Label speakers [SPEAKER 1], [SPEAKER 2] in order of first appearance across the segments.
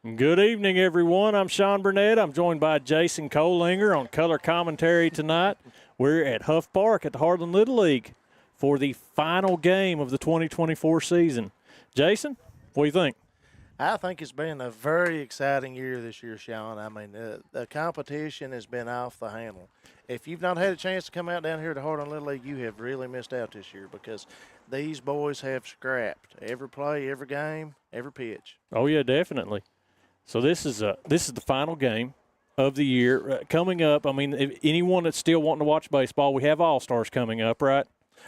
[SPEAKER 1] Good evening, everyone. I'm Sean Burnett. I'm joined by Jason Kohlinger on color commentary tonight. We're at Huff Park at the Harlan Little League for the final game of the 2024 season. Jason, what do you think?
[SPEAKER 2] I think it's been a very exciting year this year, Sean. I mean, the competition has been off the handle. If you've not had a chance to come out down here to Harlan Little League, you have really missed out this year because these boys have scrapped every play, every game, every pitch.
[SPEAKER 1] Oh, yeah, definitely. So this is the final game of the year coming up. I mean, if anyone that's still wanting to watch baseball, we have All-Stars coming up, right?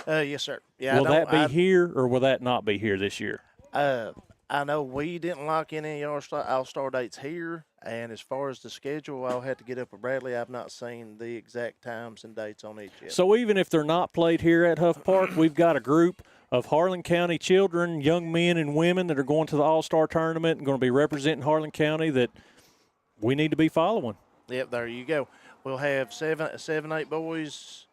[SPEAKER 2] Yes, sir. Yeah.
[SPEAKER 1] Will that be here or will that not be here this year?
[SPEAKER 2] I know we didn't lock in any All-Star dates here, and as far as the schedule, I'll have to get up with Bradley. I've not seen the exact times and dates on each yet.
[SPEAKER 1] So even if they're not played here at Huff Park, we've got a group of Harlan County children, young men and women that are going to the All-Star Tournament and going to be representing Harlan County that we need to be following.
[SPEAKER 2] Yep, there you go. We'll have 7, 8 boys,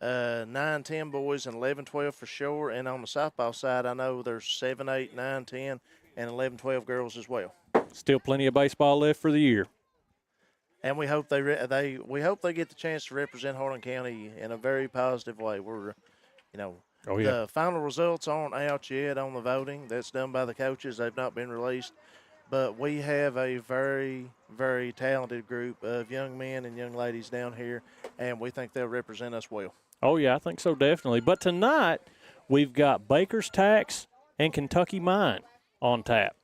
[SPEAKER 2] 9, 10 boys, and 11, 12 for sure. And on the softball side, I know there's 7, 8, 9, 10, and 11, 12 girls as well.
[SPEAKER 1] Still plenty of baseball left for the year.
[SPEAKER 2] And we hope we hope they get the chance to represent Harlan County in a very positive way. We're, the final results aren't out yet on the voting. That's done by the coaches. They've not been released. But we have a very, very talented group of young men and young ladies down here, and we think they'll represent us well.
[SPEAKER 1] Oh, yeah, I think so, definitely. But tonight, we've got Baker's Tax and Kentucky Mine on tap.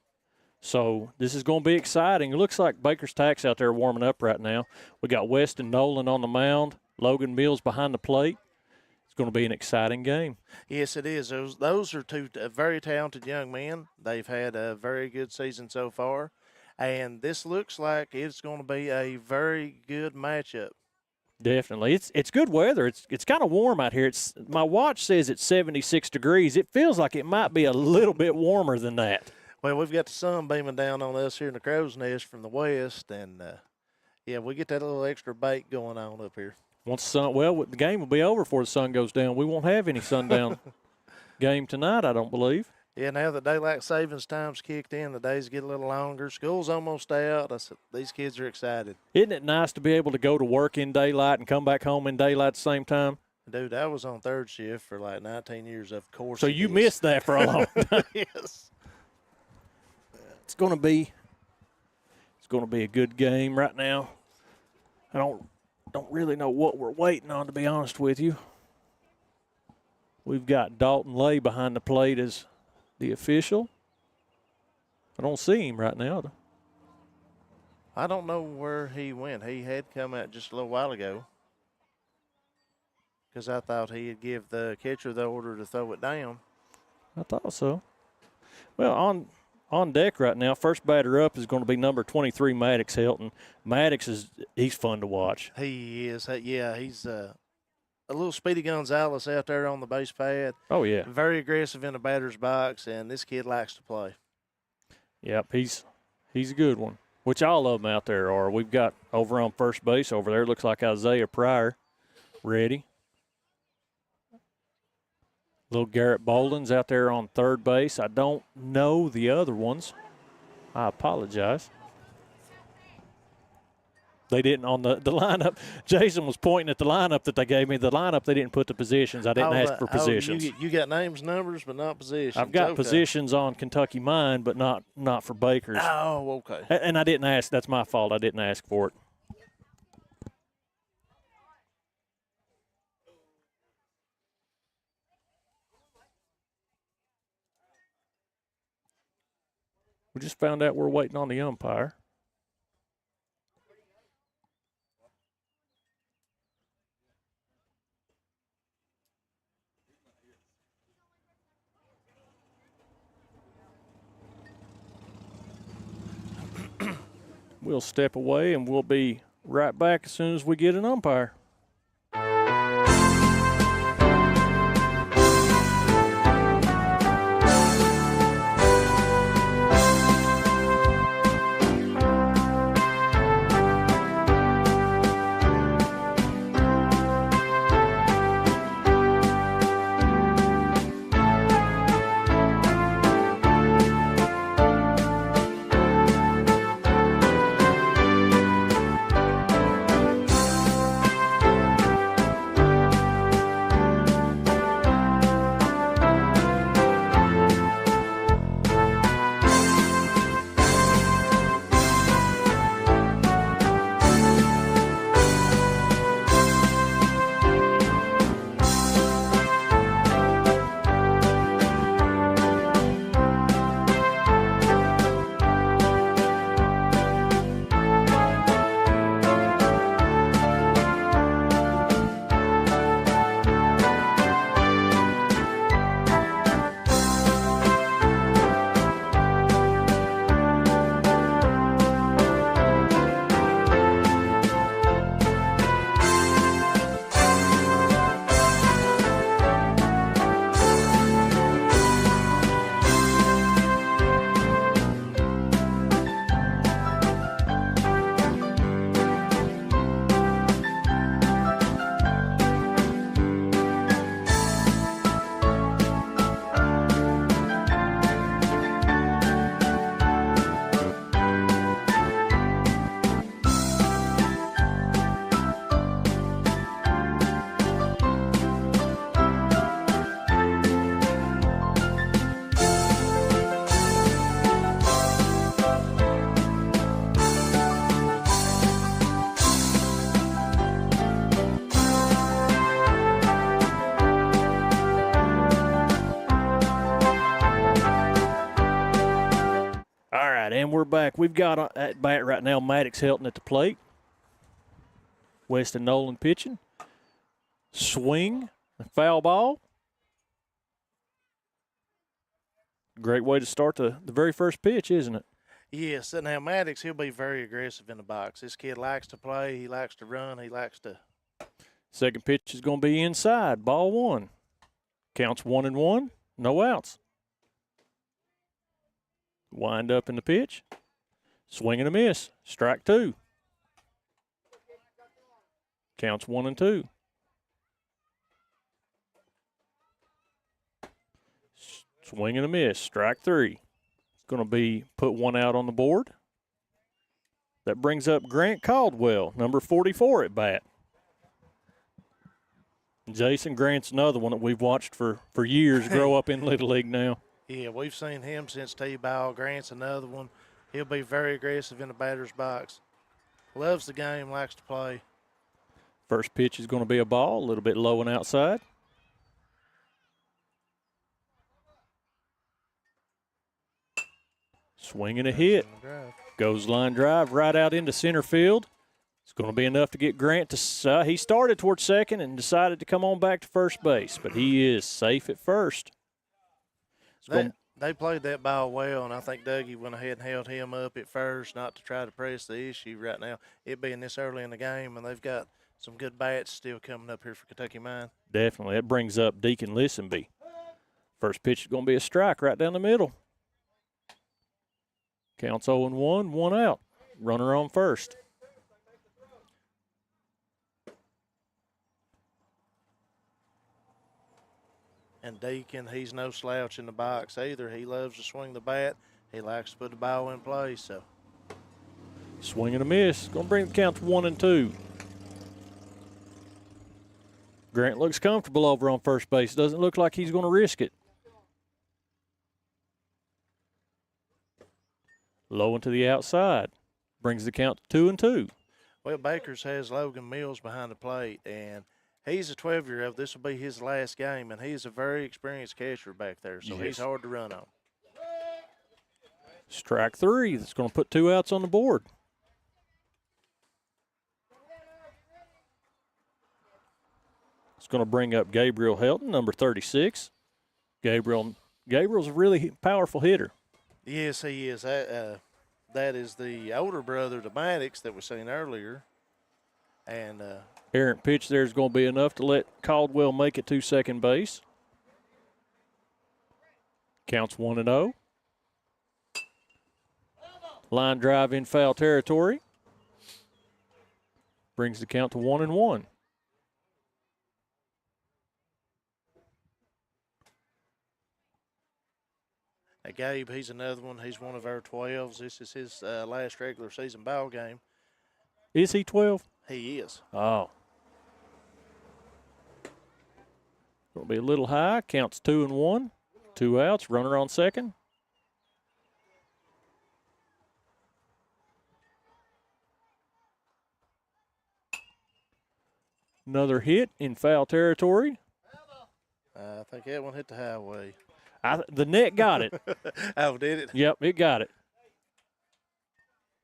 [SPEAKER 1] So this is going to be exciting. It looks like Baker's Tax out there warming up right now. We got Weston Nolan on the mound, Logan Mills behind the plate. It's going to be an exciting game.
[SPEAKER 2] Yes, it is. Those are two very talented young men. They've had a very good season so far, and this looks like it's going to be a very good matchup.
[SPEAKER 1] Definitely. It's good weather. It's kind of warm out here. My watch says it's 76 degrees. It feels like it might be a little bit warmer than that.
[SPEAKER 2] Well, we've got the sun beaming down on us here in the crow's nest from the west, and, we get that little extra bake going on up here.
[SPEAKER 1] The game will be over before the sun goes down. We won't have any sundown game tonight, I don't believe.
[SPEAKER 2] Yeah, now that daylight savings time's kicked in, the days get a little longer. School's almost out. These kids are excited.
[SPEAKER 1] Isn't it nice to be able to go to work in daylight and come back home in daylight at the same time?
[SPEAKER 2] Dude, I was on third shift for like 19 years, of course.
[SPEAKER 1] So you missed that for a long time.
[SPEAKER 2] Yes.
[SPEAKER 1] It's going to be a good game right now. I don't really know what we're waiting on, to be honest with you. We've got Dalton Lay behind the plate as the official. I don't see him right now.
[SPEAKER 2] I don't know where he went. He had come out just a little while ago because I thought he'd give the catcher the order to throw it down.
[SPEAKER 1] I thought so. Well, on deck right now, first batter up is going to be number 23, Maddox Hilton. Maddox he's fun to watch.
[SPEAKER 2] He is. Yeah, he's a little Speedy Gonzalez out there on the base pad.
[SPEAKER 1] Oh, yeah.
[SPEAKER 2] Very aggressive in the batter's box, and this kid likes to play.
[SPEAKER 1] Yep, he's a good one, which all of them out there are. We've got over on first base over there, looks like Isaiah Pryor ready. Little Garrett Bolden's out there on third base. I don't know the other ones. I apologize. They didn't on the lineup. Jason was pointing at the lineup that they gave me. The lineup, they didn't put the positions. I didn't ask for positions.
[SPEAKER 2] You got names, numbers, but not positions.
[SPEAKER 1] I've got positions on Kentucky Mine, but not for Baker's.
[SPEAKER 2] Oh, okay.
[SPEAKER 1] And I didn't ask. That's my fault. I didn't ask for it. We just found out we're waiting on the umpire. We'll step away and we'll be right back as soon as we get an umpire. back. We've got at bat right now Maddox Helton at the plate. Weston Nolan pitching. Swing, foul ball. Great way to start the very first pitch, isn't it?
[SPEAKER 2] Yes, and now Maddox, he'll be very aggressive in the box. This kid likes to play. He likes to run. He likes to.
[SPEAKER 1] Second pitch is going to be inside. Ball one. Counts 1-1. No outs. Wind up in the pitch. Swing and a miss. Strike two. Counts 1-2. Swing and a miss. Strike three. It's going to be put one out on the board. That brings up Grant Caldwell, number 44 at bat. Jason Grant's another one that we've watched for years grow up in Little League now.
[SPEAKER 2] Yeah, we've seen him since T-ball. Grant's another one. He'll be very aggressive in the batter's box. Loves the game, likes to play.
[SPEAKER 1] First pitch is going to be a ball, a little bit low and outside. Swing and a hit. Goes line drive right out into center field. It's going to be enough to get Grant to he started towards second and decided to come on back to first base, but he is safe at first.
[SPEAKER 2] They played that ball well, and I think Dougie went ahead and held him up at first, not to try to press the issue right now, it being this early in the game, and they've got some good bats still coming up here for Kentucky Mine.
[SPEAKER 1] Definitely. That brings up Deacon Listenby. First pitch is going to be a strike right down the middle. Counts 0-1, one out. Runner on first.
[SPEAKER 2] And Deacon, he's no slouch in the box either. He loves to swing the bat. He likes to put the ball in play. So,
[SPEAKER 1] swing and a miss. Going to bring the count to 1-2. Grant looks comfortable over on first base. Doesn't look like he's going to risk it. Low and to the outside. Brings the count to 2-2.
[SPEAKER 2] Well, Bakers has Logan Mills behind the plate, and he's a 12-year-old. This will be his last game, and he's a very experienced catcher back there, so he's hard to run on.
[SPEAKER 1] Strike three. That's going to put 2 outs on the board. It's going to bring up Gabriel Helton, number 36. Gabriel's a really powerful hitter.
[SPEAKER 2] Yes, he is. That is the older brother to Maddox that was seen earlier. And
[SPEAKER 1] errant pitch there is going to be enough to let Caldwell make it to second base. Counts 1-0. Line drive in foul territory. Brings the count to 1-1.
[SPEAKER 2] Gabe, he's another one. He's one of our 12s. This is his last regular season ball game.
[SPEAKER 1] Is he 12?
[SPEAKER 2] He is.
[SPEAKER 1] Oh. Going to be a little high. Counts 2-1. 2 outs. Runner on second. Another hit in foul territory.
[SPEAKER 2] I think that one hit the highway.
[SPEAKER 1] The net got it.
[SPEAKER 2] Oh, did it?
[SPEAKER 1] Yep, it got it.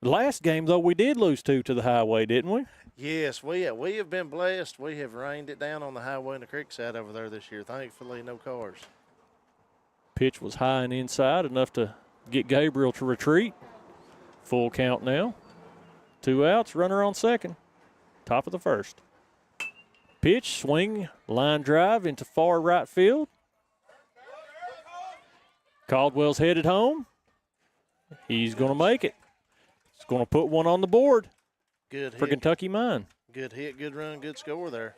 [SPEAKER 1] The last game, though, we did lose 2 to the highway, didn't we?
[SPEAKER 2] Yes, we have been blessed. We have rained it down on the highway and the creek side over there this year. Thankfully, no cars.
[SPEAKER 1] Pitch was high and inside, enough to get Gabriel to retreat. Full count now. 2 outs, runner on second. Top of the first. Pitch, swing, line drive into far right field. Caldwell's headed home. He's going to make it. He's going to put one on the board.
[SPEAKER 2] Good hit
[SPEAKER 1] for Kentucky Mine.
[SPEAKER 2] Good hit, good run, good score there.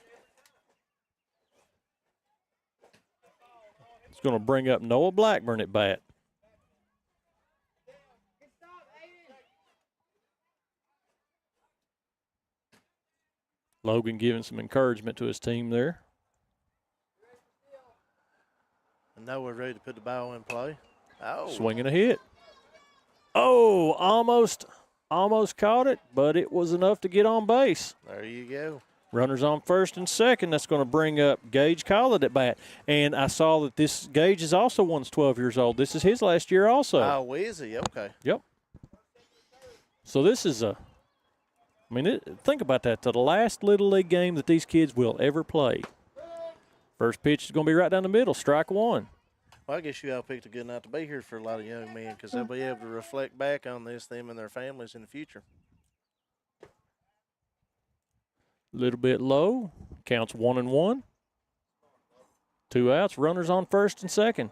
[SPEAKER 1] It's going to bring up Noah Blackburn at bat. Logan giving some encouragement to his team there.
[SPEAKER 2] And now we're ready to put the ball in play. Oh.
[SPEAKER 1] Swinging a hit. Oh, almost caught it, but it was enough to get on base.
[SPEAKER 2] There you go.
[SPEAKER 1] Runners on first and second. That's going to bring up Gage Collett at bat. And I saw that this Gage is also 12 years old. This is his last year also.
[SPEAKER 2] Oh, is he? Okay.
[SPEAKER 1] Yep. So this is think about that. To the last Little League game that these kids will ever play. First pitch is going to be right down the middle, strike one.
[SPEAKER 2] Well, I guess you all picked a good night to be here for a lot of young men because they'll be able to reflect back on this, them and their families in the future.
[SPEAKER 1] A little bit low. Counts 1-1. 2 outs. Runners on first and second.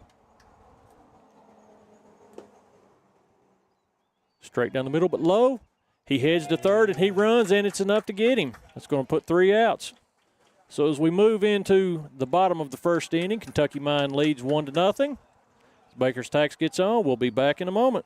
[SPEAKER 1] Straight down the middle, but low. He heads to third, and he runs, and it's enough to get him. That's going to put 3 outs. So as we move into the bottom of the first inning, Kentucky Mine leads 1-0. As Baker's Tax gets on, we'll be back in a moment.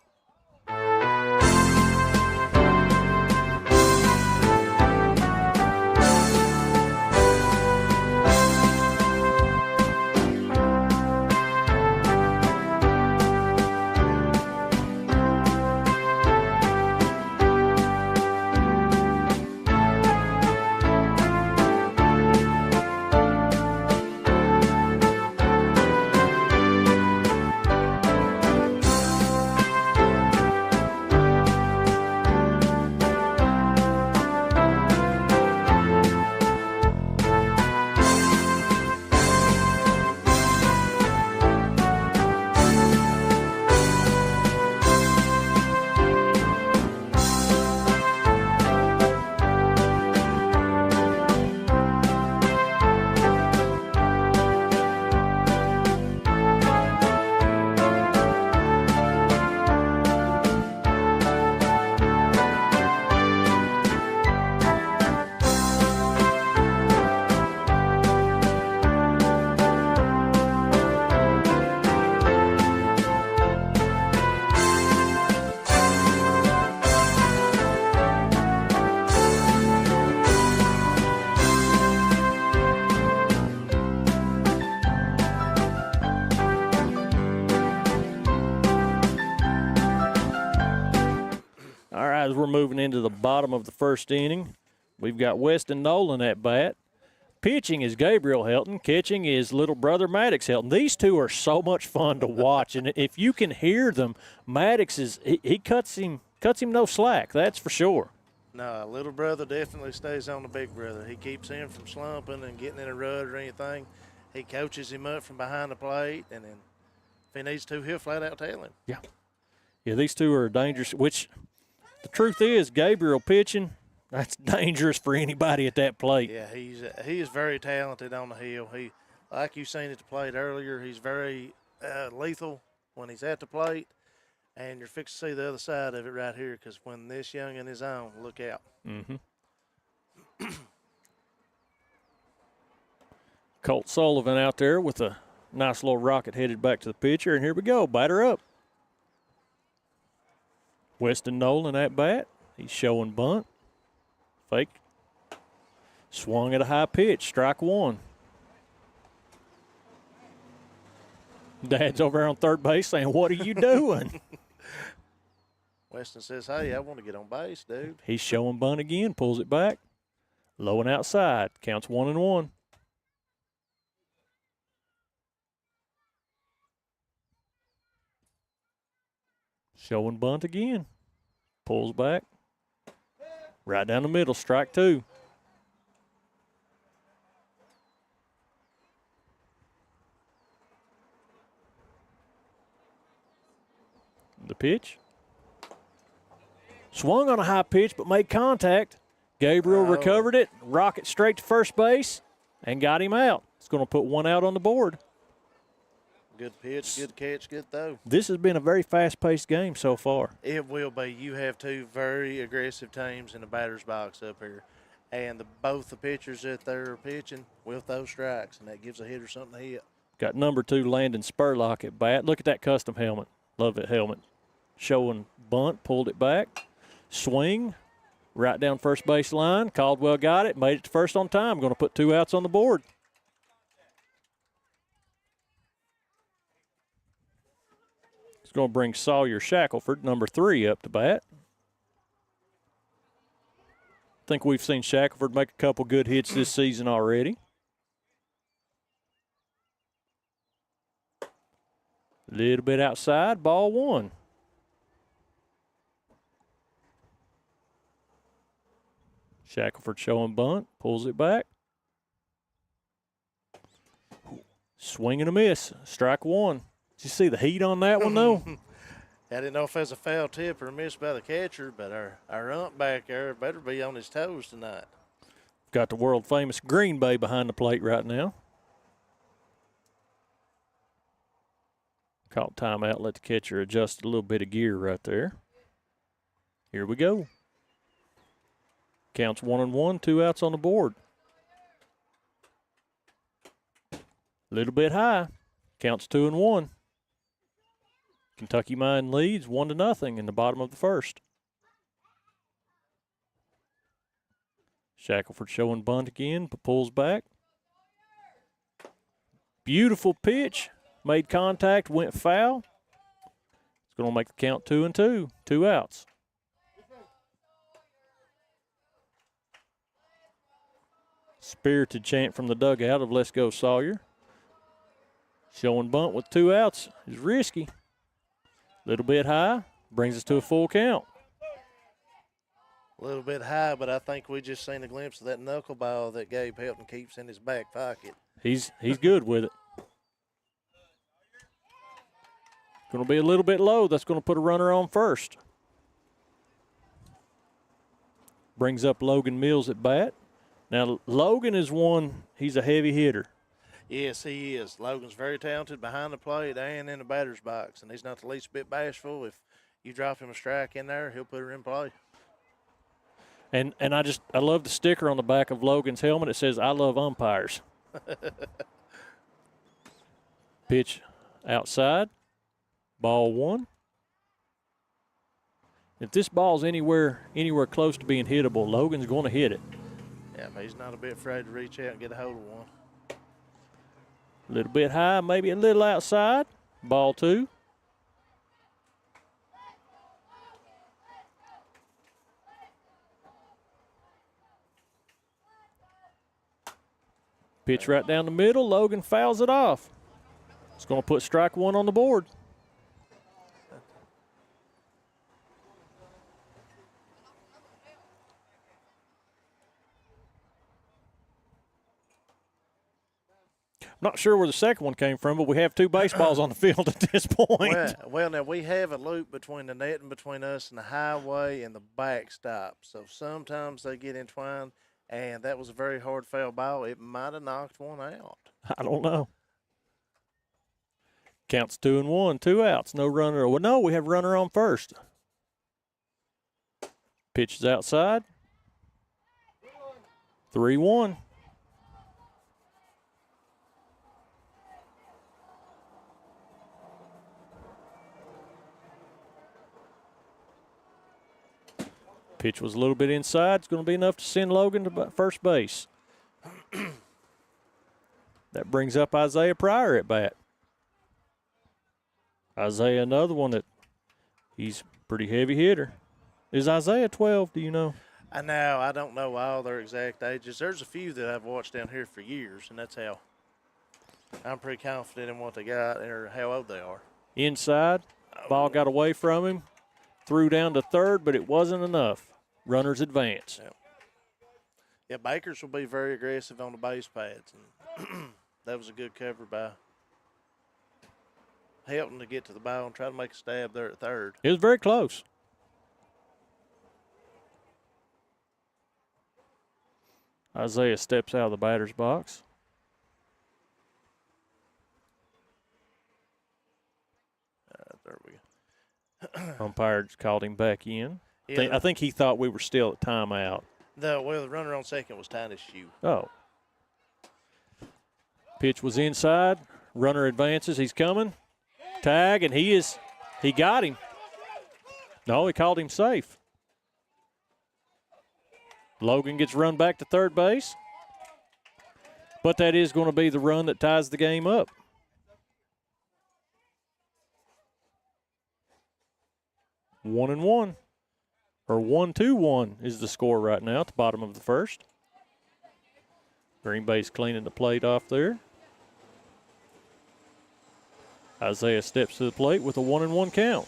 [SPEAKER 1] As we're moving into the bottom of the first inning, we've got Weston Nolan at bat. Pitching is Gabriel Helton. Catching is little brother Maddox Helton. These two are so much fun to watch, and if you can hear them, Maddox he cuts him no slack. That's for sure.
[SPEAKER 2] No, little brother definitely stays on the big brother. He keeps him from slumping and getting in a rut or anything. He coaches him up from behind the plate, and then if he needs to, he'll flat out tell him.
[SPEAKER 1] Yeah, these two are dangerous, which – the truth is, Gabriel pitching, that's dangerous for anybody at that plate.
[SPEAKER 2] Yeah, he is very talented on the hill. He, like you seen at the plate earlier, he's very lethal when he's at the plate, and you're fixing to see the other side of it right here because when this youngin is on, look out.
[SPEAKER 1] Mm-hmm. Colt Sullivan out there with a nice little rocket headed back to the pitcher, and here we go, batter up. Weston Nolan at bat. He's showing bunt. Fake. Swung at a high pitch. Strike one. Dad's over there on third base saying, "What are you doing?"
[SPEAKER 2] Weston says, "Hey, I want to get on base, dude."
[SPEAKER 1] He's showing bunt again. Pulls it back. Low and outside. Counts 1-1. Showing bunt again. Pulls back. Right down the middle. Strike two. The pitch. Swung on a high pitch but made contact. Gabriel recovered it. Rocket straight to first base and got him out. It's going to put 1 out on the board.
[SPEAKER 2] Good pitch, good catch, good throw.
[SPEAKER 1] This has been a very fast-paced game so far.
[SPEAKER 2] It will be. You have two very aggressive teams in the batter's box up here. And both the pitchers that they're pitching will throw strikes, and that gives a hitter something to hit.
[SPEAKER 1] Got number 2 Landon Spurlock at bat. Look at that custom helmet. Love that helmet. Showing bunt, pulled it back. Swing, right down first base line. Caldwell got it, made it to first on time. Going to put 2 outs on the board. It's going to bring Sawyer Shackelford, number 3, up to bat. I think we've seen Shackelford make a couple good hits this season already. A little bit outside, ball 1. Shackelford showing bunt, pulls it back. Swing and a miss. Strike one. Did you see the heat on that one, though?
[SPEAKER 2] I didn't know if it was a foul tip or a miss by the catcher, but our ump back there better be on his toes tonight.
[SPEAKER 1] Got the world-famous Green Bay behind the plate right now. Caught timeout, let the catcher adjust a little bit of gear right there. Here we go. Counts 1-1, 2 outs on the board. Little bit high. Counts 2-1. Kentucky Mine leads 1-0 in the bottom of the first. Shackelford showing bunt again, but pulls back. Beautiful pitch. Made contact, went foul. It's going to make the count 2-2. 2 outs. Spirited chant from the dugout of "Let's go Sawyer." Showing bunt with 2 outs is risky. Little bit high, brings us to a full count.
[SPEAKER 2] A little bit high, but I think we just seen a glimpse of that knuckleball that Gabe Helton keeps in his back pocket.
[SPEAKER 1] He's good with it. Going to be a little bit low. That's going to put a runner on first. Brings up Logan Mills at bat. Now, Logan is one, he's a heavy hitter.
[SPEAKER 2] Yes, he is. Logan's very talented behind the plate and in the batter's box, and he's not the least bit bashful. If you drop him a strike in there, he'll put her in play.
[SPEAKER 1] And I love the sticker on the back of Logan's helmet. It says, "I love umpires." Pitch outside. Ball 1. If this ball's anywhere close to being hittable, Logan's going to hit it.
[SPEAKER 2] Yeah, but he's not a bit afraid to reach out and get a hold of one.
[SPEAKER 1] A little bit high, maybe a little outside. Ball 2. Pitch right down the middle. Logan fouls it off. It's going to put strike 1 on the board. I'm not sure where the second one came from, but we have 2 baseballs on the field at this point.
[SPEAKER 2] Well, now we have a loop between the net and between us and the highway and the backstop. So sometimes they get entwined, and that was a very hard foul ball. It might have knocked one out.
[SPEAKER 1] I don't know. Counts 2-1, 2 outs, no runner. Well, no, we have runner on first. Pitch is outside. 3-1. Pitch was a little bit inside. It's going to be enough to send Logan to first base. That brings up Isaiah Pryor at bat. Isaiah, another one that he's pretty heavy hitter. Is Isaiah 12, do you know?
[SPEAKER 2] I know. I don't know all their exact ages. There's a few that I've watched down here for years, and that's how I'm pretty confident in what they got or how old they are.
[SPEAKER 1] Inside. Ball got away from him. Threw down to third, but it wasn't enough. Runners advance.
[SPEAKER 2] Yeah, Bakers will be very aggressive on the base pads. And that was a good cover by Helton to get to the ball and try to make a stab there at third.
[SPEAKER 1] It was very close. Isaiah steps out of the batter's box.
[SPEAKER 2] There we go.
[SPEAKER 1] Umpire called him back in.
[SPEAKER 2] Yeah,
[SPEAKER 1] I think he thought we were still at timeout.
[SPEAKER 2] The runner on second was tying his shoe.
[SPEAKER 1] Oh. Pitch was inside. Runner advances. He's coming. Tag, and he got him. No, he called him safe. Logan gets run back to third base. But that is going to be the run that ties the game up. One and one, or 1-2-1 is the score right now at the bottom of the first. Green Bay's cleaning the plate off there. Isaiah steps to the plate with a 1-1 count.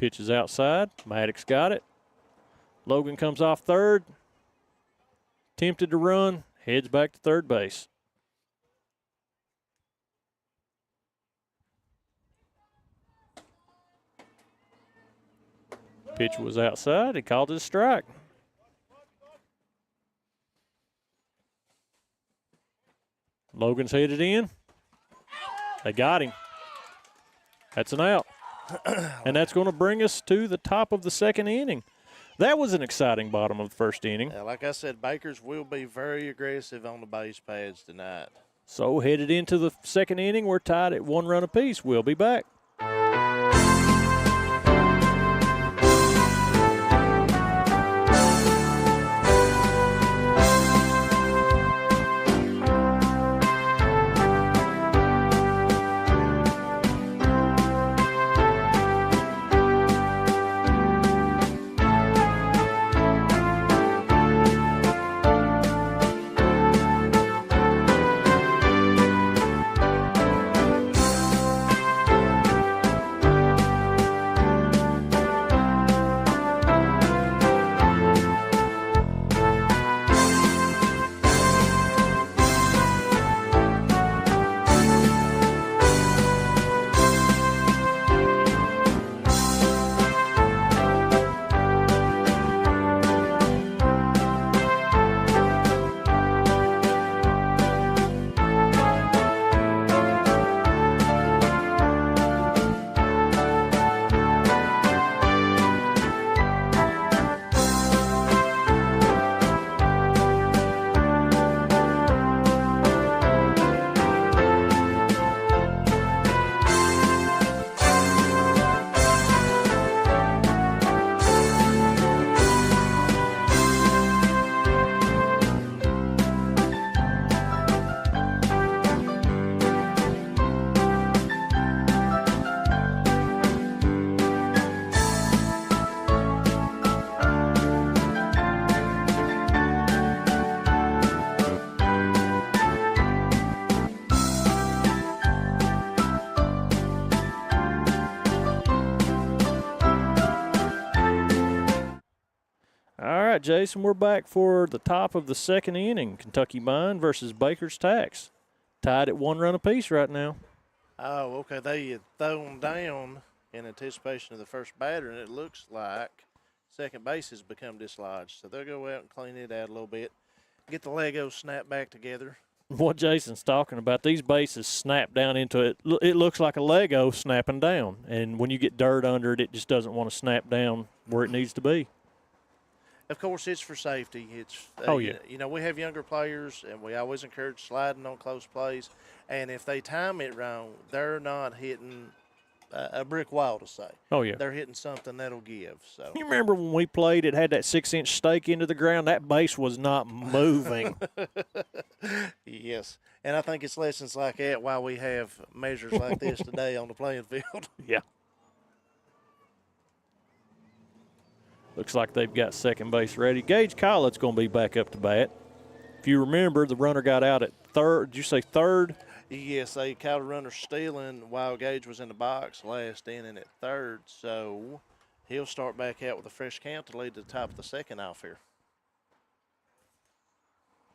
[SPEAKER 1] Pitch is outside. Maddox got it. Logan comes off third. Tempted to run. Heads back to third base. Pitch was outside. He called it a strike. Logan's headed in. They got him. That's an out. And that's going to bring us to the top of the second inning. That was an exciting bottom of the first inning.
[SPEAKER 2] Yeah, like I said, Bakers will be very aggressive on the base pads tonight.
[SPEAKER 1] So headed into the second inning, we're tied at 1 run apiece. We'll be back. All right, Jason, we're back for the top of the second inning. Kentucky Mine versus Baker's Tax. Tied at 1 run apiece right now.
[SPEAKER 2] Oh, okay. They had thrown down in anticipation of the first batter, and it looks like second base has become dislodged. So they'll go out and clean it out a little bit, get the Legos snapped back together.
[SPEAKER 1] What Jason's talking about, these bases snap down into it. It looks like a Lego snapping down. And when you get dirt under it, it just doesn't want to snap down where it needs to be.
[SPEAKER 2] Of course, it's for safety. It's
[SPEAKER 1] oh, yeah.
[SPEAKER 2] You know, we have younger players, and we always encourage sliding on close plays. And if they time it wrong, they're not hitting a brick wall, to say.
[SPEAKER 1] Oh, yeah.
[SPEAKER 2] They're hitting something that'll give. So
[SPEAKER 1] you remember when we played, it had that 6-inch stake into the ground? That base was not moving.
[SPEAKER 2] Yes. And I think it's lessons like that why we have measures like this today on the playing field.
[SPEAKER 1] Yeah. Looks like they've got second base ready. Gage Collett's going to be back up to bat. If you remember, the runner got out at third. Did you say third?
[SPEAKER 2] Yes, they caught a runner stealing while Gage was in the box last inning at third. So he'll start back out with a fresh count to lead to the top of the second off here.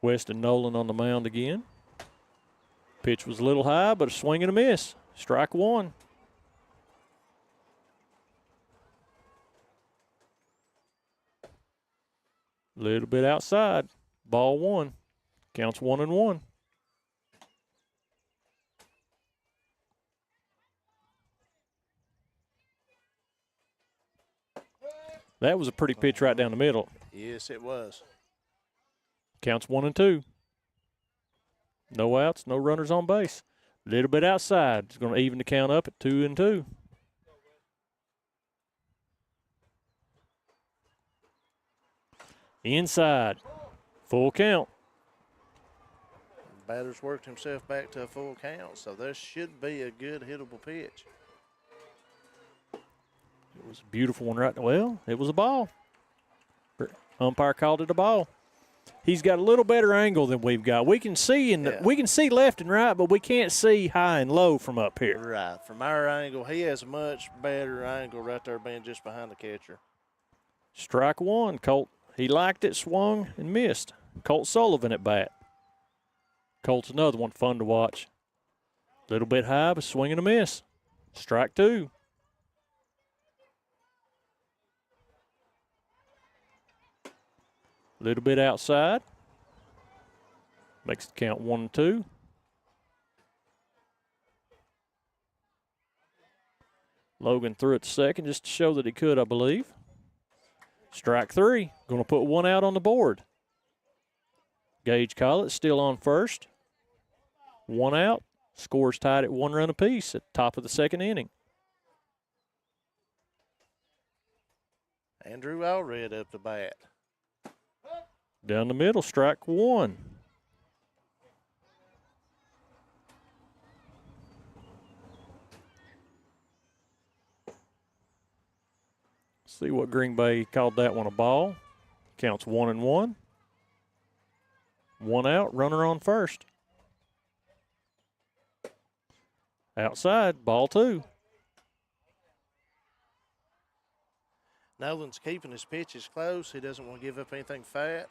[SPEAKER 1] Weston Nolan on the mound again. Pitch was a little high, but a swing and a miss. Strike one. Little bit outside. Ball one. Counts 1-1. That was a pretty pitch right down the middle.
[SPEAKER 2] Yes, it was.
[SPEAKER 1] Counts 1-2. No outs, no runners on base. Little bit outside. It's going to even the count up at 2-2. Inside. Full count.
[SPEAKER 2] Batter's worked himself back to a full count, so this should be a good hittable pitch.
[SPEAKER 1] It was a beautiful one right now. Well, it was a ball. Umpire called it a ball. He's got a little better angle than we've got. We can see we can see left and right, but we can't see high and low from up here.
[SPEAKER 2] Right. From our angle, he has a much better angle right there being just behind the catcher.
[SPEAKER 1] Strike one. Colt, he liked it, swung, and missed. Colt Sullivan at bat. Colt's another one fun to watch. Little bit high, but swing and a miss. Strike two. Little bit outside. Makes the count 1-2. Logan threw it to second just to show that he could, I believe. Strike three. Going to put one out on the board. Gage Collett still on first. One out. Scores tied at 1 run apiece at the top of the second inning.
[SPEAKER 2] Andrew Allred up the bat.
[SPEAKER 1] Down the middle, strike one. See what Green Bay called that one a ball. Counts 1-1. One out, runner on first. Outside, ball two.
[SPEAKER 2] Nolan's keeping his pitches close. He doesn't want to give up anything fat.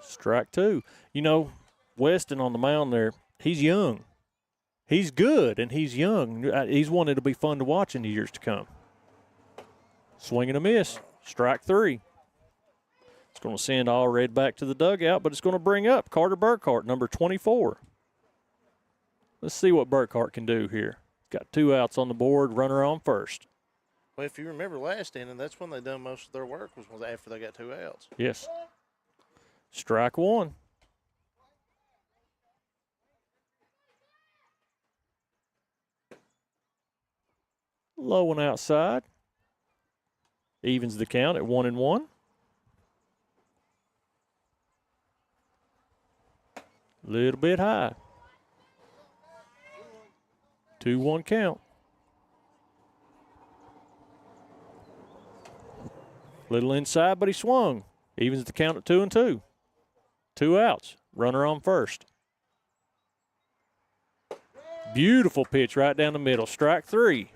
[SPEAKER 1] Strike two. You know, Weston on the mound there, he's young. He's good, and he's young. He's one that'll be fun to watch in the years to come. Swing and a miss. Strike three. It's going to send Allred back to the dugout, but it's going to bring up Carter Burkhart, number 24. Let's see what Burkhart can do here. Got 2 outs on the board, runner on first.
[SPEAKER 2] Well, if you remember last inning, that's when they done most of their work was after they got 2 outs.
[SPEAKER 1] Yes. Strike one. Low and outside. Evens the count at 1-1. Little bit high. 2-1 count. Little inside, but he swung. Evens the count at 2-2. 2 outs. Runner on first. Beautiful pitch right down the middle. Strike three.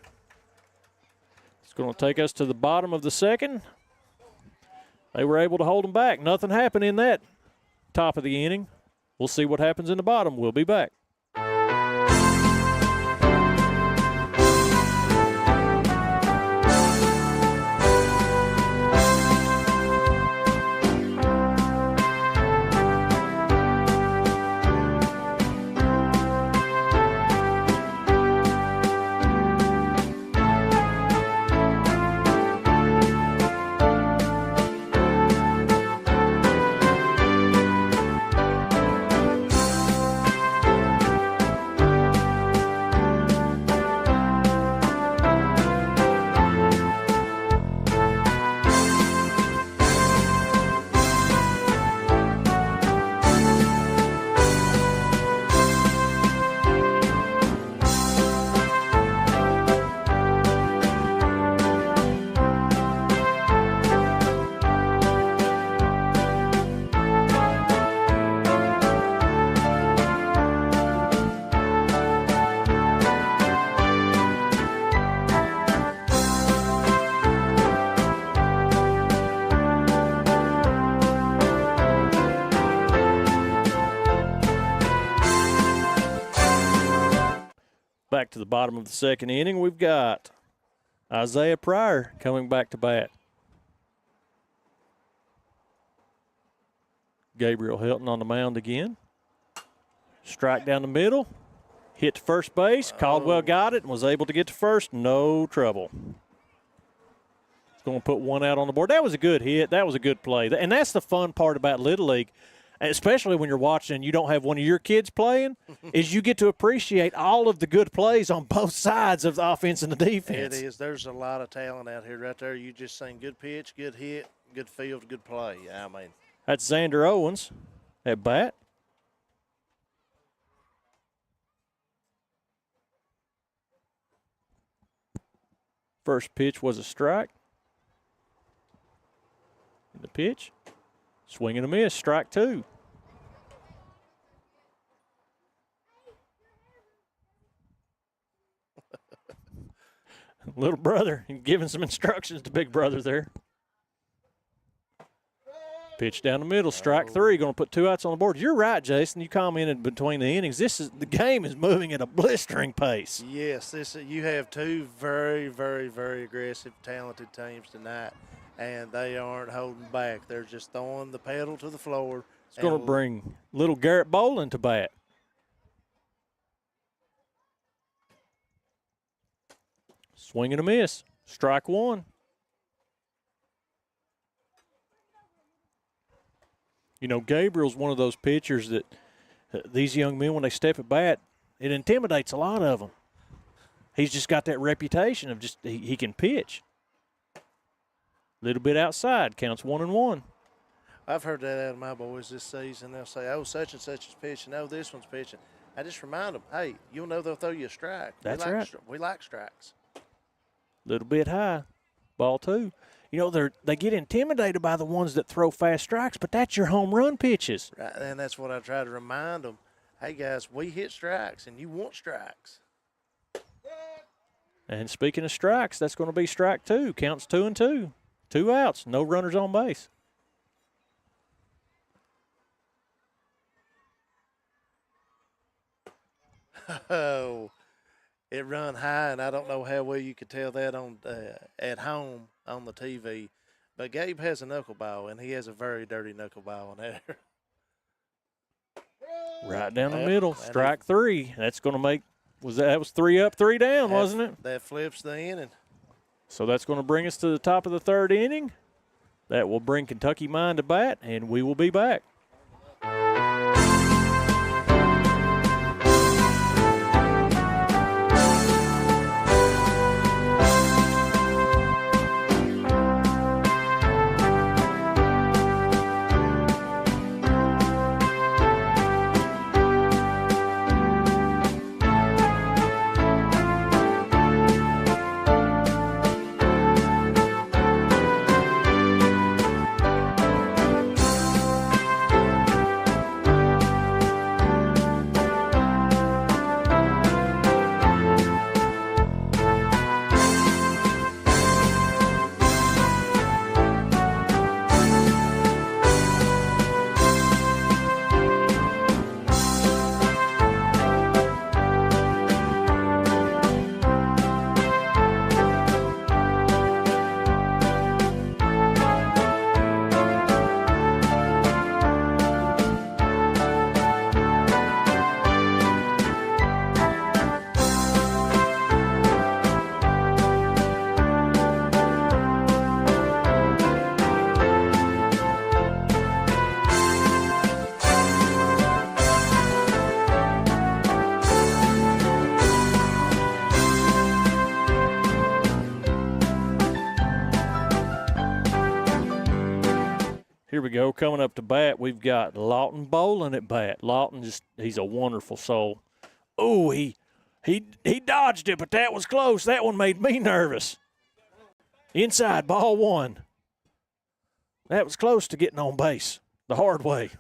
[SPEAKER 1] It's going to take us to the bottom of the second. They were able to hold them back. Nothing happened in that top of the inning. We'll see what happens in the bottom. We'll be back. Back to the bottom of the second inning, we've got Isaiah Pryor coming back to bat. Gabriel Hilton on the mound again. Strike down the middle. Hit to first base. Caldwell got it and was able to get to first. No trouble. It's going to put one out on the board. That was a good hit. That was a good play. And that's the fun part about Little League, especially when you're watching and you don't have one of your kids playing, is you get to appreciate all of the good plays on both sides of the offense and the defense.
[SPEAKER 2] It is. There's a lot of talent out here right there. You just seen good pitch, good hit, good field, good play. I mean.
[SPEAKER 1] That's Xander Owens at bat. First pitch was a strike. And the pitch. Swing and a miss, strike 2. Little brother giving some instructions to big brother there. Pitch down the middle, strike 3. Going to put 2 outs on the board. You're right, Jason. You commented between the innings. The game is moving at a blistering pace.
[SPEAKER 2] Yes, you have 2 very, very, very aggressive, talented teams tonight, and they aren't holding back. They're just throwing the pedal to the floor.
[SPEAKER 1] It's going to bring little Garrett Boland to bat. Swing and a miss. Strike 1. You know, Gabriel's one of those pitchers that these young men, when they step at bat, it intimidates a lot of them. He's just got that reputation of just he can pitch. A little bit outside, counts 1-1.
[SPEAKER 2] I've heard that out of my boys this season. They'll say, oh, such and such is pitching. Oh, this one's pitching. I just remind them, hey, you'll know they'll throw you a strike.
[SPEAKER 1] That's right.
[SPEAKER 2] We like strikes.
[SPEAKER 1] Little bit high, ball 2. You know, they get intimidated by the ones that throw fast strikes, but that's your home run pitches.
[SPEAKER 2] Right, and that's what I try to remind them. Hey, guys, we hit strikes, and you want strikes.
[SPEAKER 1] And speaking of strikes, that's going to be strike 2. Counts 2-2. 2 outs, no runners on base.
[SPEAKER 2] Oh, it run high, and I don't know how well you could tell that on at home on the TV. But Gabe has a knuckleball, and he has a very dirty knuckleball in there.
[SPEAKER 1] Right down the middle, strike 3. That's going to make that was 3 up, 3 down, wasn't it?
[SPEAKER 2] That flips the inning.
[SPEAKER 1] So that's going to bring us to the top of the 3rd inning. That will bring Kentucky Mine to bat, and we will be back. Here we go. Coming up to bat, we've got Lawton Boland at bat. Lawton, he's a wonderful soul. Oh, he dodged it, but that was close. That one made me nervous. Inside, ball 1. That was close to getting on base the hard way.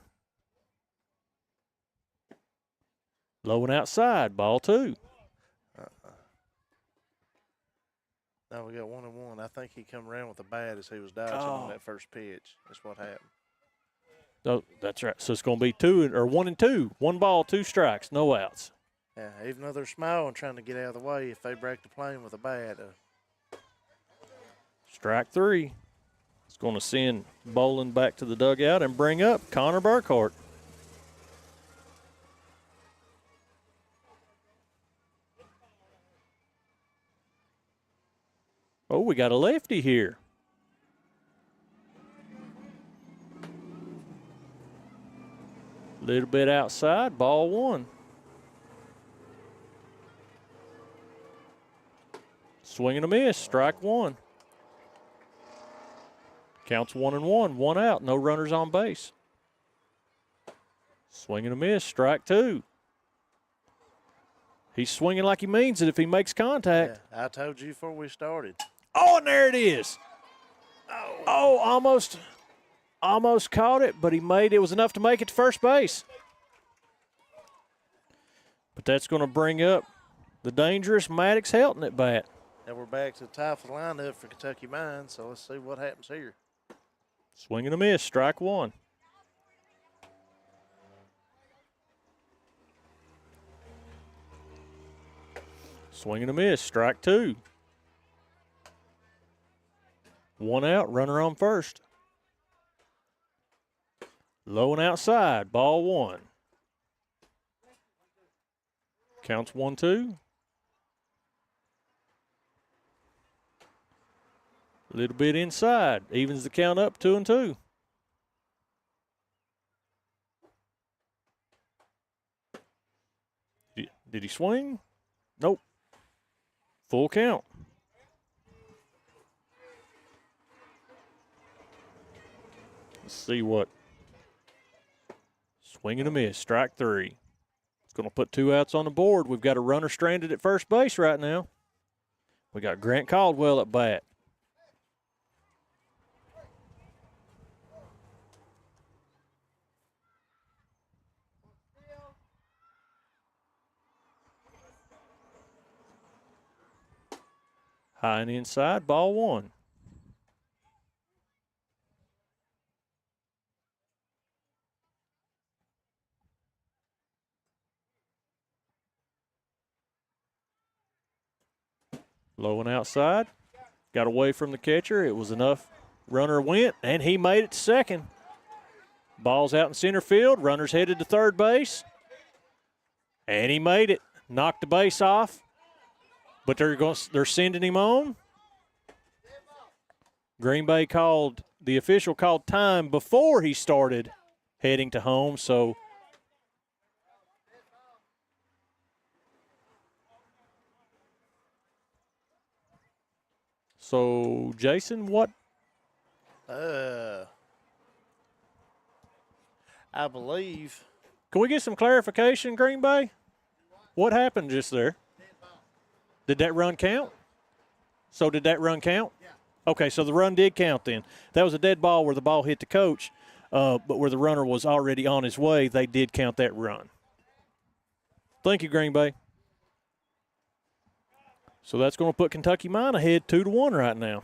[SPEAKER 1] Low and outside, ball 2.
[SPEAKER 2] No, we got 1-1. I think he come around with a bat as he was dodging on that first pitch. That's what happened.
[SPEAKER 1] Oh, that's right. So it's going to be 1-2. 1 ball, 2 strikes, no outs.
[SPEAKER 2] Yeah, even though they're small and trying to get out of the way, if they break the plane with a bat.
[SPEAKER 1] Strike 3. It's going to send Boland back to the dugout and bring up Connor Burkhart. Oh, we got a lefty here. Little bit outside, ball 1. Swing and a miss, strike 1. Counts 1-1, 1 out, no runners on base. Swing and a miss, strike 2. He's swinging like he means it if he makes contact.
[SPEAKER 2] Yeah, I told you before we started.
[SPEAKER 1] Oh, and there it is. Oh, almost. almost caught it, but he made it was enough to make it to first base. But that's going to bring up the dangerous Maddox Helton at bat.
[SPEAKER 2] And we're back to the top of the lineup for Kentucky Mines, so let's see what happens here.
[SPEAKER 1] Swing and a miss, strike one. Swing and a miss, strike two. One out, runner on first. Low and outside, ball one. Counts 1-2. A little bit inside, evens the count up 2-2. Did he swing? Nope. Full count. Let's see what. Swing and a miss, strike three. It's going to put 2 outs on the board. We've got a runner stranded at first base right now. We got Grant Caldwell at bat. High and inside, ball one. Low and outside. Got away from the catcher. It was enough. Runner went, and he made it to second. Ball's out in center field. Runner's headed to third base. And he made it. Knocked the base off. But they're sending him on. Green Bay the official called time before he started heading to home, so Jason, what?
[SPEAKER 2] I believe.
[SPEAKER 1] Can we get some clarification, Green Bay? What happened just there? Did that run count? So did that run count? Yeah. Okay, so the run did count then. That was a dead ball where the ball hit the coach, but where the runner was already on his way, they did count that run. Thank you, Green Bay. So that's going to put Kentucky Mine ahead 2-1 right now.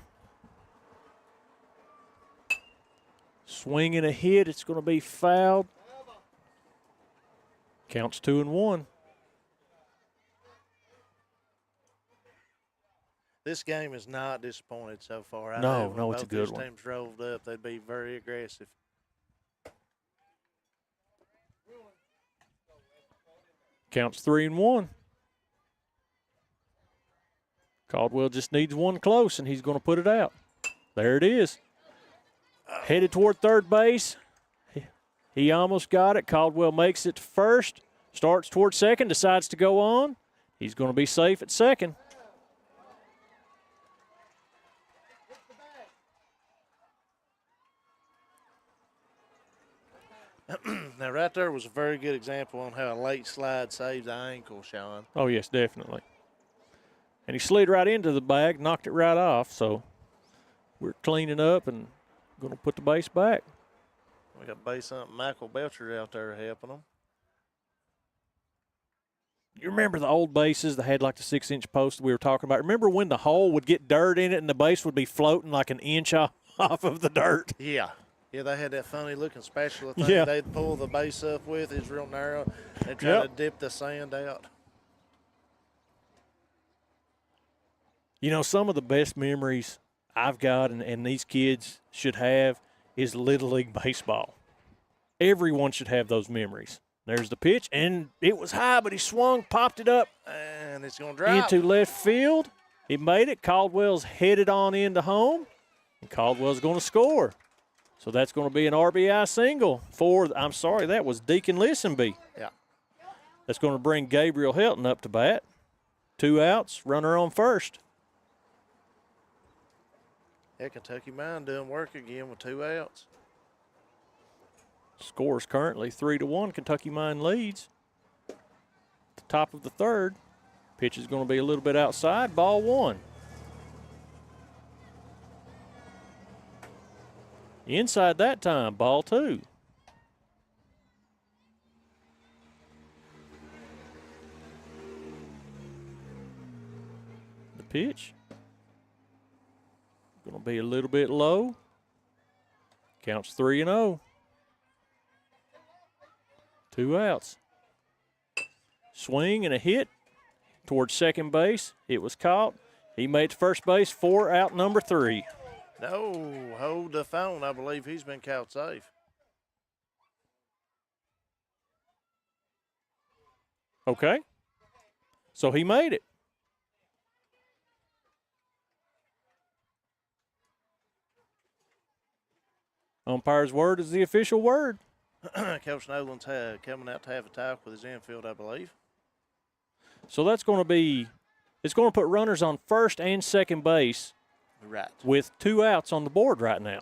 [SPEAKER 1] Swing and a hit. It's going to be fouled. Counts 2-1.
[SPEAKER 2] This game is not disappointed so far.
[SPEAKER 1] No, it's a good one.
[SPEAKER 2] Both teams rolled up. They'd be very aggressive.
[SPEAKER 1] Counts 3-1. Caldwell just needs one close, and he's going to put it out. There it is. Headed toward third base. He almost got it. Caldwell makes it to first. Starts toward second, decides to go on. He's going to be safe at second.
[SPEAKER 2] Now, right there was a very good example on how a late slide saves the ankle, Sean.
[SPEAKER 1] Oh, yes, definitely. And he slid right into the bag, knocked it right off. So we're cleaning up and going to put the base back.
[SPEAKER 2] We got base ump Michael Belcher out there helping them.
[SPEAKER 1] You remember the old bases that had like the 6-inch post we were talking about? Remember when the hole would get dirt in it and the base would be floating like an inch off of the dirt?
[SPEAKER 2] Yeah. Yeah, they had that funny-looking spatula thing they'd pull the base up with. It's real narrow. They try to dip the sand out.
[SPEAKER 1] You know, some of the best memories I've got and these kids should have is Little League baseball. Everyone should have those memories. There's the pitch, and it was high, but he swung, popped it up.
[SPEAKER 2] And it's going to drop.
[SPEAKER 1] Into left field. He made it. Caldwell's headed on into home, and Caldwell's going to score. So that's going to be an RBI single that was Deacon Lisenby.
[SPEAKER 2] Yeah.
[SPEAKER 1] That's going to bring Gabriel Helton up to bat. 2 outs, runner on first.
[SPEAKER 2] Yeah, Kentucky Mine doing work again with 2 outs.
[SPEAKER 1] Scores currently 3-1. Kentucky Mine leads. At the top of the third. Pitch is going to be a little bit outside. Ball one. Inside that time, ball 2. The pitch. Going to be a little bit low. Counts 3-0. 2 outs. Swing and a hit towards second base. It was caught. He made to first base for out number 3.
[SPEAKER 2] No, hold the phone. I believe he's been caught safe.
[SPEAKER 1] Okay. So he made it. Umpire's word is the official word.
[SPEAKER 2] Coach Nolan's coming out to have a talk with his infield, I believe.
[SPEAKER 1] So that's going to be, it's going to put runners on first and second base.
[SPEAKER 2] Right.
[SPEAKER 1] With 2 outs on the board right now.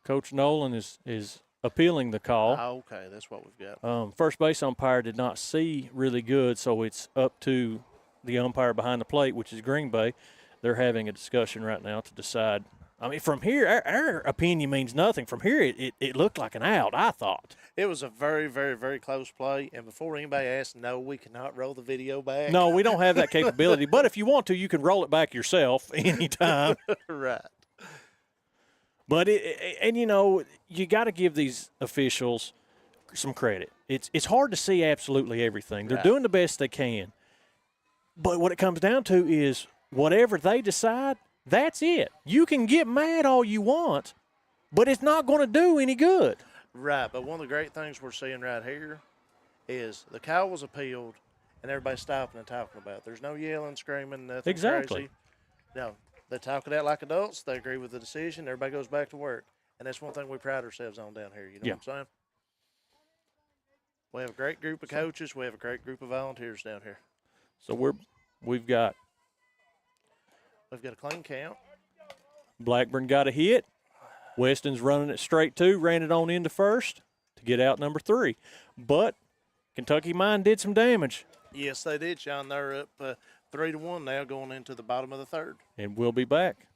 [SPEAKER 1] Coach Nolan is appealing the call.
[SPEAKER 2] Oh, okay, that's what we've got.
[SPEAKER 1] First base umpire did not see really good, so it's up to the umpire behind the plate, which is Green Bay. They're having a discussion right now to decide. I mean, from here, our opinion means nothing. From here, it looked like an out, I thought.
[SPEAKER 2] It was a very, very, very close play. And before anybody asks, no, we cannot roll the video back.
[SPEAKER 1] No, we don't have that capability. But if you want to, you can roll it back yourself anytime.
[SPEAKER 2] Right.
[SPEAKER 1] But, you know, you got to give these officials some credit. It's hard to see absolutely everything. They're doing the best they can. But what it comes down to is whatever they decide, that's it. You can get mad all you want, but it's not going to do any good.
[SPEAKER 2] Right, but one of the great things we're seeing right here is the call was appealed, and everybody's stopping and talking about it. There's no yelling, screaming, nothing crazy. No, they talk it out like adults. They agree with the decision. Everybody goes back to work. And that's one thing we pride ourselves on down here. You know what I'm saying? We have a great group of coaches. We have a great group of volunteers down here.
[SPEAKER 1] So we've got
[SPEAKER 2] a clean count.
[SPEAKER 1] Blackburn got a hit. Weston's running it straight 2, ran it on into first to get out number 3. But Kentucky Mine did some damage.
[SPEAKER 2] Yes, they did, Sean. They're up 3-1 now going into the bottom of the 3rd.
[SPEAKER 1] And we'll be back.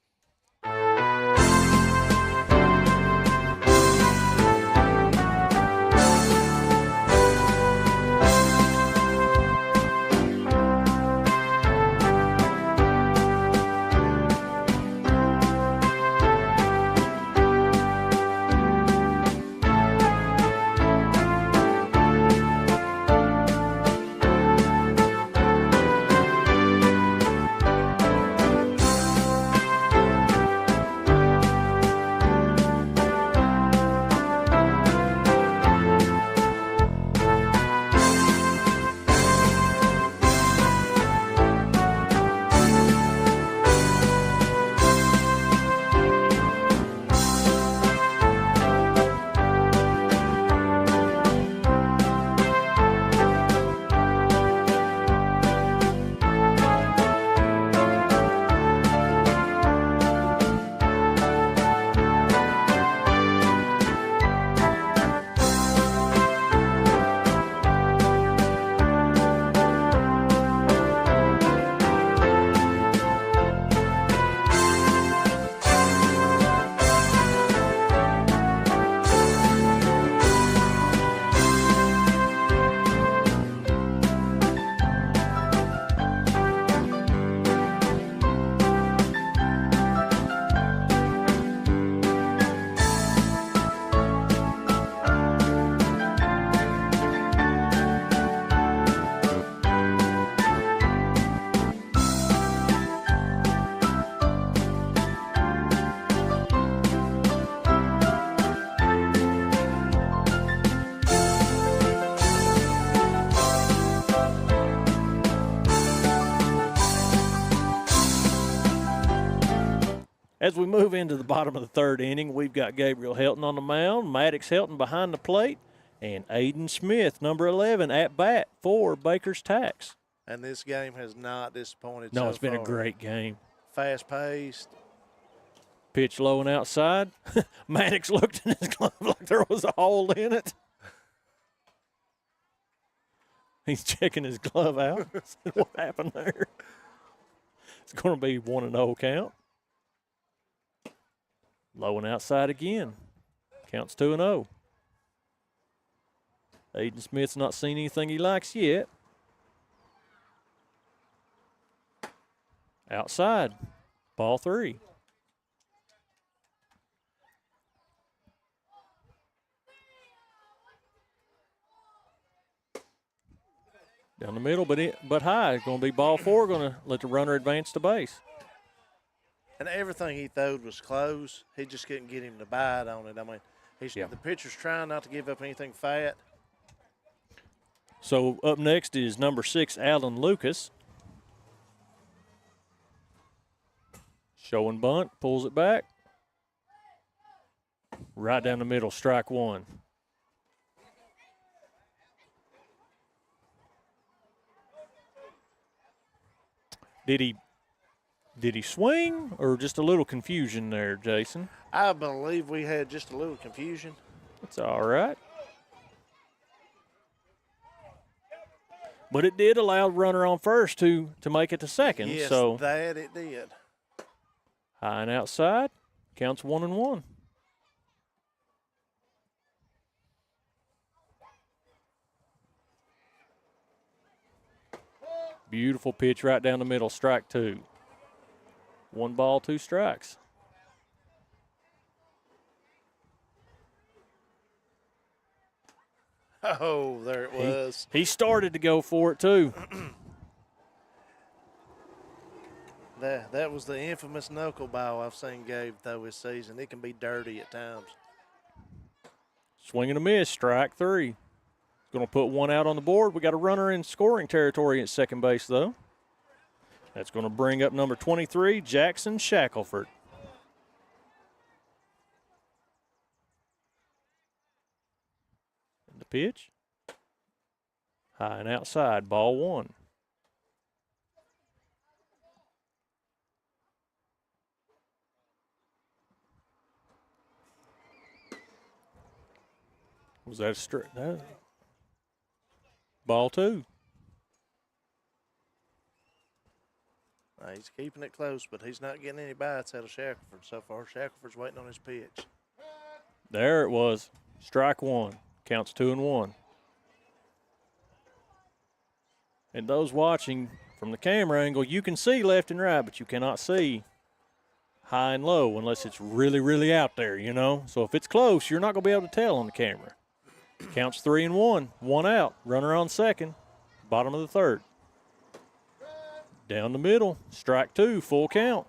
[SPEAKER 1] As we move into the bottom of the 3rd inning, we've got Gabriel Helton on the mound, Maddox Helton behind the plate, and Aiden Smith, number 11, at bat for Baker's Tax.
[SPEAKER 2] And this game has not disappointed
[SPEAKER 1] No,
[SPEAKER 2] so
[SPEAKER 1] it's been
[SPEAKER 2] far.
[SPEAKER 1] a great game.
[SPEAKER 2] Fast-paced.
[SPEAKER 1] Pitch low and outside. Maddox looked in his glove like there was a hole in it. He's checking his glove out. What happened there? It's going to be 1-0 count. Low and outside again. Counts 2-0. Aiden Smith's not seen anything he likes yet. Outside. Ball 3. Down the middle, but high. Going to be ball 4. Going to let the runner advance to base.
[SPEAKER 2] And everything he throwed was close. He just couldn't get him to bite on it. I mean, the pitcher's trying not to give up anything fat.
[SPEAKER 1] So up next is number 6, Alan Lucas. Show and bunt, pulls it back. Right down the middle, strike 1. Did he swing or just a little confusion there, Jason?
[SPEAKER 2] I believe we had just a little confusion.
[SPEAKER 1] That's all right. But it did allow the runner on first to make it to second.
[SPEAKER 2] Yes,
[SPEAKER 1] so
[SPEAKER 2] that it did.
[SPEAKER 1] High and outside, counts 1-1. Beautiful pitch right down the middle, strike 2. 1 ball, 2 strikes.
[SPEAKER 2] Oh, there it was.
[SPEAKER 1] He started to go for it, too.
[SPEAKER 2] That was the infamous knuckleball I've seen Gabe throw this season. It can be dirty at times.
[SPEAKER 1] Swing and a miss, strike 3. Going to put 1 out on the board. We got a runner in scoring territory at second base, though. That's going to bring up number 23, Jackson Shackelford. The pitch. High and outside, ball 1. Was that a straight? No. Ball 2.
[SPEAKER 2] He's keeping it close, but he's not getting any bites out of Shackelford so far. Shackelford's waiting on his pitch.
[SPEAKER 1] There it was. Strike 1. Counts 2-1. And those watching from the camera angle, you can see left and right, but you cannot see high and low unless it's really, really out there, you know. So if it's close, you're not going to be able to tell on the camera. Counts 3-1. 1 out. Runner on second. Bottom of the third. Down the middle. Strike 2. Full count.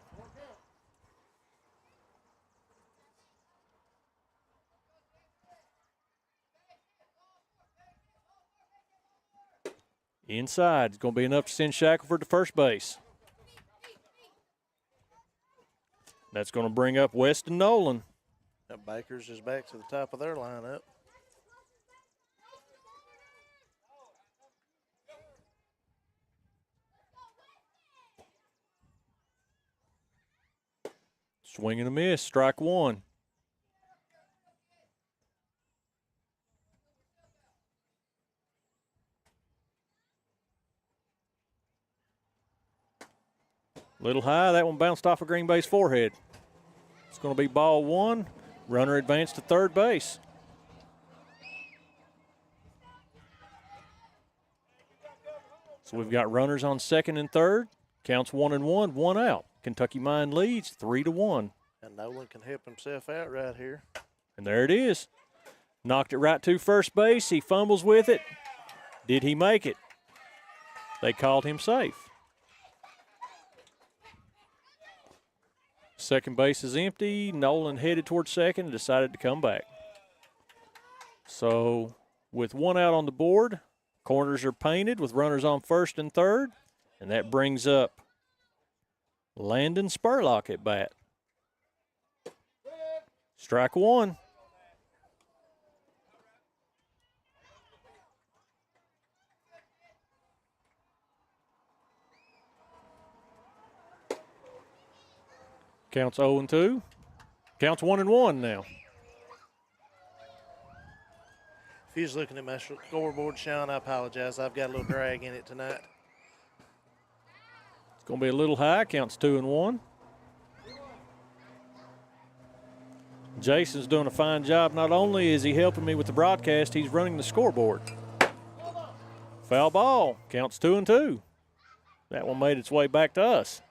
[SPEAKER 1] Inside. It's going to be enough to send Shackelford to first base. That's going to bring up Weston Nolan.
[SPEAKER 2] Now Baker's is back to the top of their lineup.
[SPEAKER 1] Swing and a miss. Strike 1. Little high. That one bounced off of Green Bay's forehead. It's going to be ball 1. Runner advanced to third base. So we've got runners on second and third. Counts 1-1, 1 out. Kentucky Mine leads 3-1.
[SPEAKER 2] And Nolan can help himself out right here.
[SPEAKER 1] And there it is. Knocked it right to first base. He fumbles with it. Did he make it? They called him safe. Second base is empty. Nolan headed towards second and decided to come back. So with 1 out on the board, corners are painted with runners on first and third. And that brings up Landon Spurlock at bat. Strike 1. Counts 0-2. Counts 1-1 now.
[SPEAKER 2] If you're looking at my scoreboard, Sean, I apologize. I've got a little drag in it tonight.
[SPEAKER 1] It's going to be a little high. Counts 2-1. Jason's doing a fine job. Not only is he helping me with the broadcast, he's running the scoreboard. Foul ball. Counts 2-2. That one made its way back to us.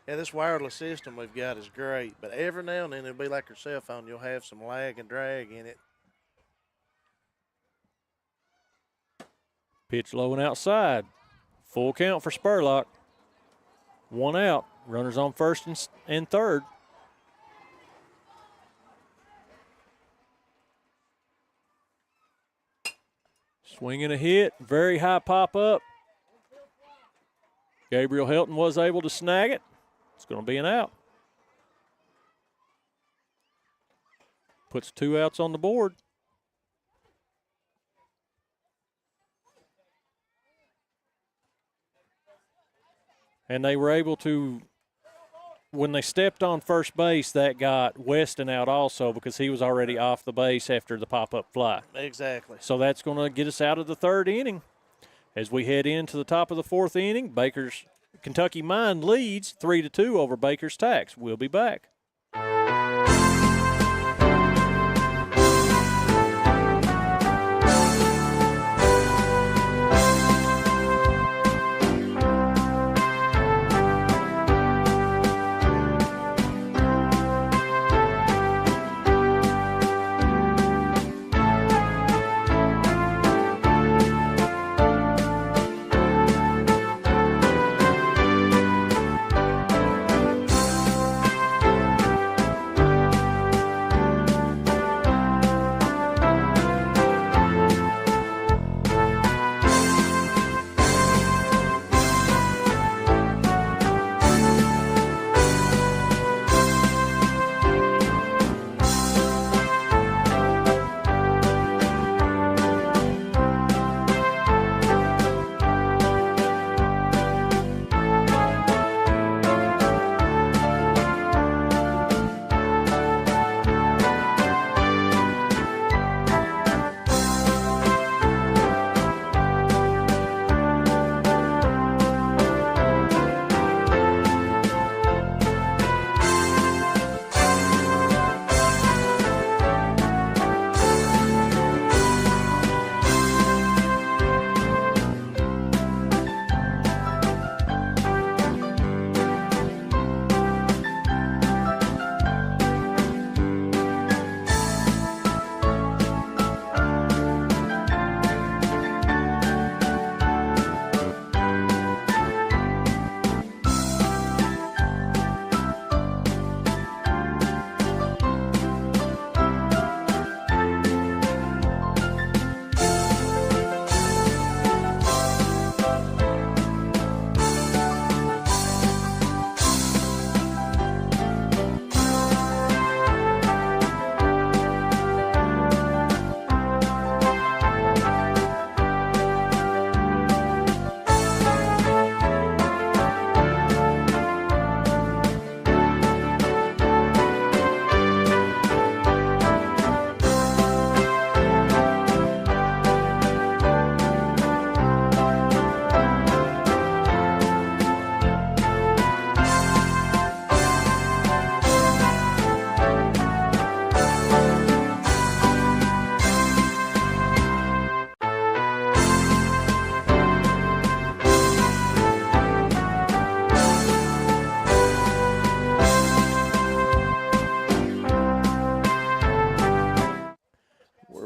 [SPEAKER 2] Yeah, this wireless system we've got is great, but every now and then it'll be like your cell phone. You'll have some lag and drag in it.
[SPEAKER 1] Pitch low and outside. Full count for Spurlock. 1 out. Runners on first and third. Swinging a hit. Very high pop up. Gabriel Helton was able to snag it. It's going to be an out. Puts 2 outs on the board. And they were able to, when they stepped on first base, that got Weston out also because he was already off the base after the pop-up fly.
[SPEAKER 2] Exactly.
[SPEAKER 1] So that's going to get us out of the third inning. As we head into the top of the fourth inning, Kentucky Mine leads 3-2 over Baker's Tax. We'll be back.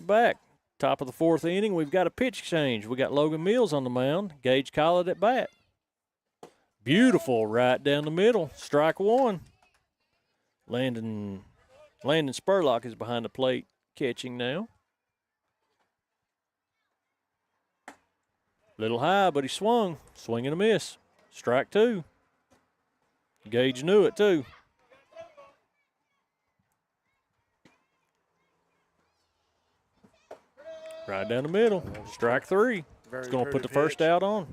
[SPEAKER 1] Back. Top of the fourth inning, we've got a pitch exchange. We got Logan Mills on the mound, Gage Collett at bat. Beautiful right down the middle. Strike 1. Landon Spurlock is behind the plate catching now. Little high, but he swung. Swing and a miss. Strike 2. Gage knew it too. Right down the middle. Strike 3. It's going to put the first out on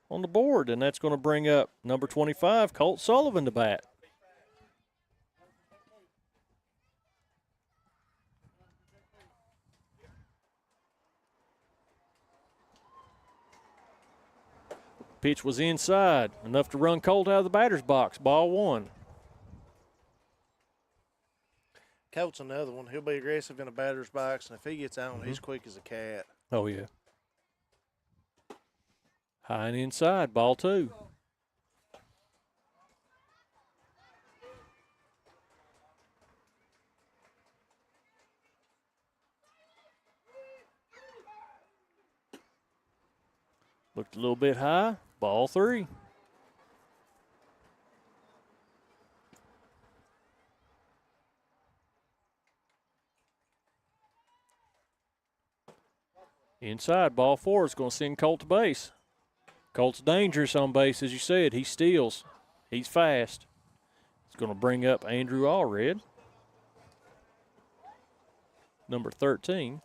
[SPEAKER 1] the board, and that's going to bring up number 25, Colt Sullivan, to bat. Pitch was inside, enough to run Colt out of the batter's box. Ball 1.
[SPEAKER 2] Colt's another one. He'll be aggressive in a batter's box, and if he gets on, he's quick as a cat.
[SPEAKER 1] Oh, yeah. High and inside, ball 2. Looked a little bit high, ball 3. Inside, ball 4 is going to send Colt to base. Colt's dangerous on base, as you said. He steals. He's fast. It's going to bring up Andrew Allred, number 13.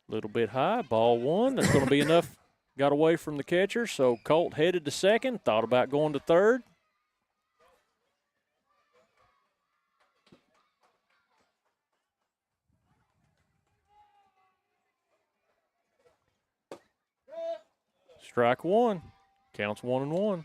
[SPEAKER 1] Little bit high, ball 1. That's going to be enough. Got away from the catcher, so Colt headed to second, thought about going to third. Strike 1. Counts 1-1.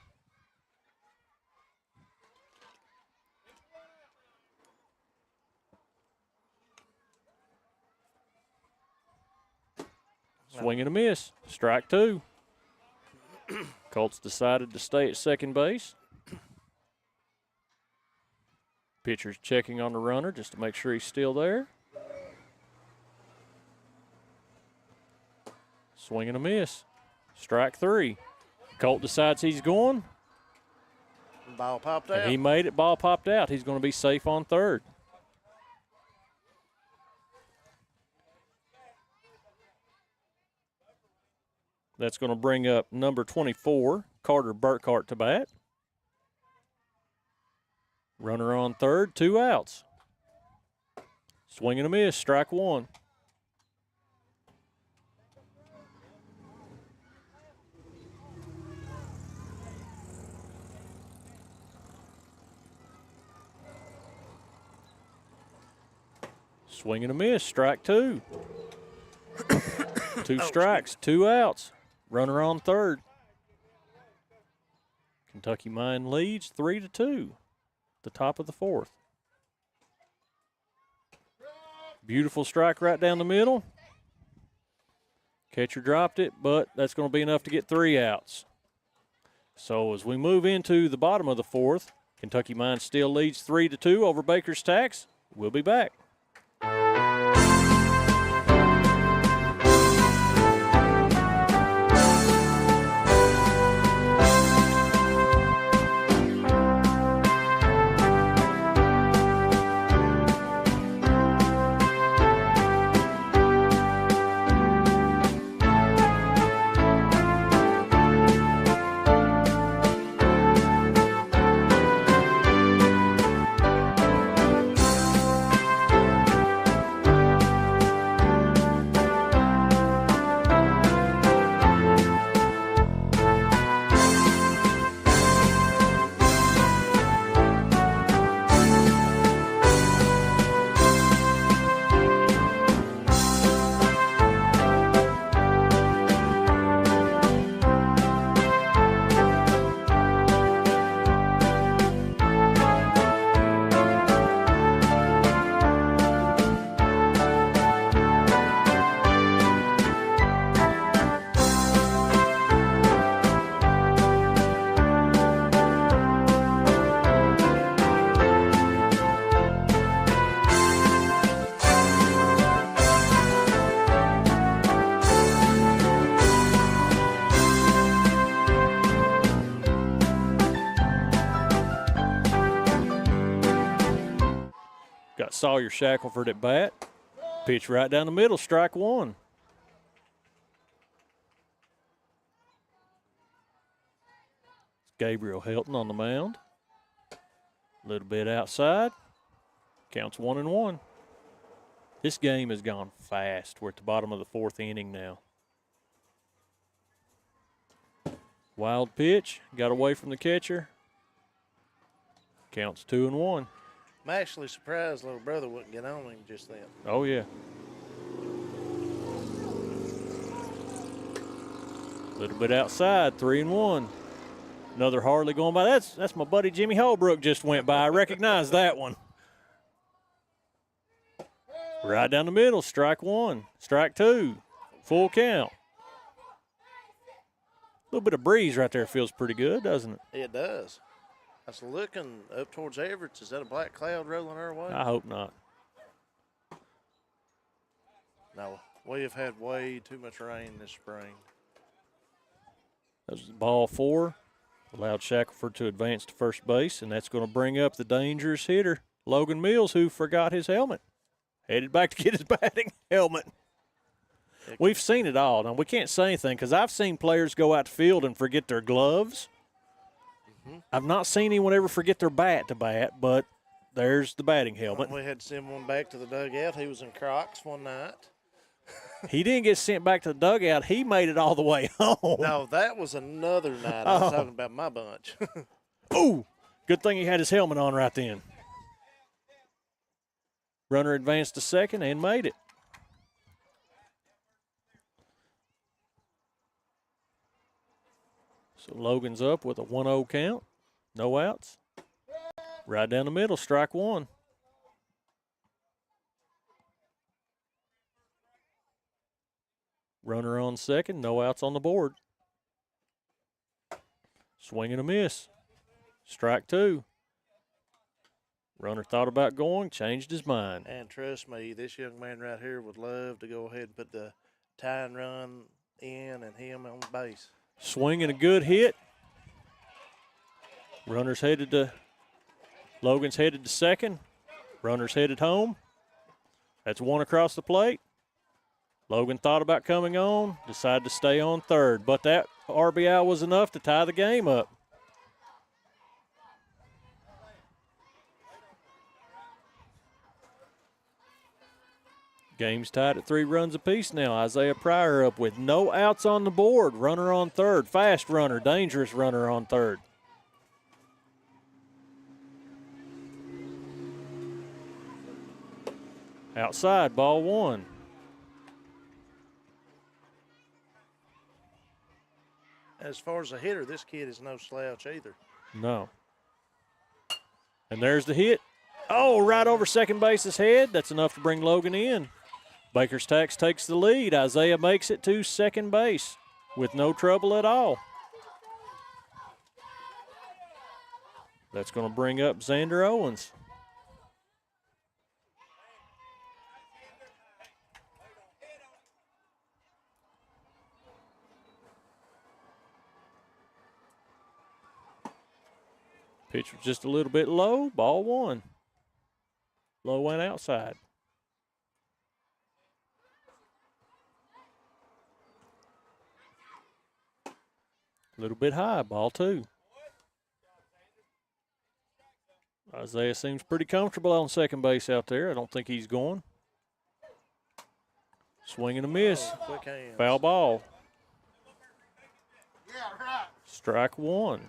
[SPEAKER 1] Swing and a miss. Strike 2. Colts decided to stay at second base. Pitcher's checking on the runner just to make sure he's still there. Swing and a miss. Strike 3. Colt decides he's going.
[SPEAKER 2] Ball popped out.
[SPEAKER 1] And he made it. Ball popped out. He's going to be safe on third. That's going to bring up number 24, Carter Burkhart, to bat. Runner on third, 2 outs. Swing and a miss, strike 1. Swing and a miss, strike 2. 2 strikes, 2 outs. Runner on third. Kentucky Mine leads 3-2. The top of the 4th. Beautiful strike right down the middle. Catcher dropped it, but that's going to be enough to get 3 outs. So as we move into the bottom of the 4th, Kentucky Mine still leads 3-2 over Baker's Tax. We'll be back. Sawyer Shackelford at bat. Pitch right down the middle, strike 1. Gabriel Helton on the mound. A little bit outside. Counts 1-1. This game has gone fast. We're at the bottom of the 4th inning now. Wild pitch. Got away from the catcher. Counts 2-1.
[SPEAKER 2] I'm actually surprised little brother wouldn't get on him just then.
[SPEAKER 1] Oh, yeah. A little bit outside, 3-1. Another Harley going by. That's my buddy Jimmy Holbrook just went by. I recognize that one. Right down the middle, strike one, strike two, full count. A little bit of breeze right there feels pretty good, doesn't it?
[SPEAKER 2] It does. I was looking up towards Everett. Is that a black cloud rolling our way?
[SPEAKER 1] I hope not.
[SPEAKER 2] No, we have had way too much rain this spring.
[SPEAKER 1] That's ball 4. Allowed Shackelford to advance to first base, and that's going to bring up the dangerous hitter, Logan Mills, who forgot his helmet. Headed back to get his batting helmet. We've seen it all. Now, we can't say anything because I've seen players go out to field and forget their gloves. I've not seen anyone ever forget their bat to bat, but there's the batting helmet.
[SPEAKER 2] We had to send one back to the dugout. He was in Crocs one night.
[SPEAKER 1] He didn't get sent back to the dugout. He made it all the way home.
[SPEAKER 2] No, that was another night. I was talking about my bunch.
[SPEAKER 1] Ooh, good thing he had his helmet on right then. Runner advanced to second and made it. So Logan's up with a 1-0 count. No outs. Right down the middle, strike one. Runner on second, no outs on the board. Swing and a miss. Strike two. Runner thought about going, changed his mind.
[SPEAKER 2] And trust me, this young man right here would love to go ahead and put the tying run in and him on base.
[SPEAKER 1] Swing and a good hit. Runner's headed to, Logan's headed to second. Runner's headed home. That's one across the plate. Logan thought about coming on, decided to stay on third, but that RBI was enough to tie the game up. Game's tied at 3 runs apiece now. Isaiah Pryor up with no outs on the board. Runner on third. Fast runner, dangerous runner on third. Outside, ball one.
[SPEAKER 2] As far as a hitter, this kid is no slouch either.
[SPEAKER 1] No. And there's the hit. Oh, right over second base's head. That's enough to bring Logan in. Baker's Tax takes the lead. Isaiah makes it to second base with no trouble at all. That's going to bring up Xander Owens. Pitch was just a little bit low. Ball one. Low went outside. A little bit high. Ball two. Isaiah seems pretty comfortable on second base out there. I don't think he's going. Swing and a miss.
[SPEAKER 2] Quick hands.
[SPEAKER 1] Foul ball. Strike one.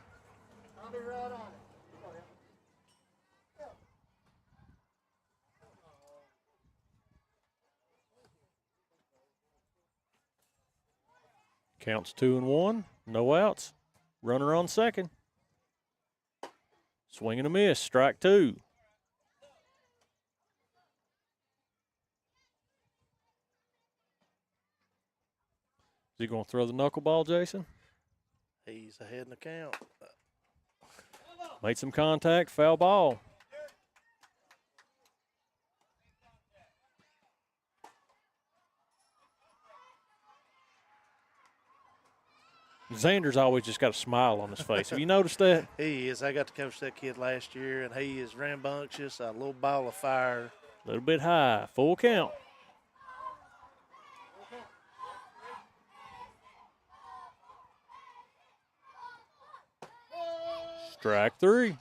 [SPEAKER 1] Counts 2-1. No outs. Runner on second. Swing and a miss. Strike two. Is he going to throw the knuckleball, Jason?
[SPEAKER 2] He's ahead in the count.
[SPEAKER 1] Made some contact. Foul ball. Xander's always just got a smile on his face. Have you noticed that?
[SPEAKER 2] He is. I got to coach that kid last year, and he is rambunctious, a little ball of fire.
[SPEAKER 1] A little bit high. Full count. Strike three.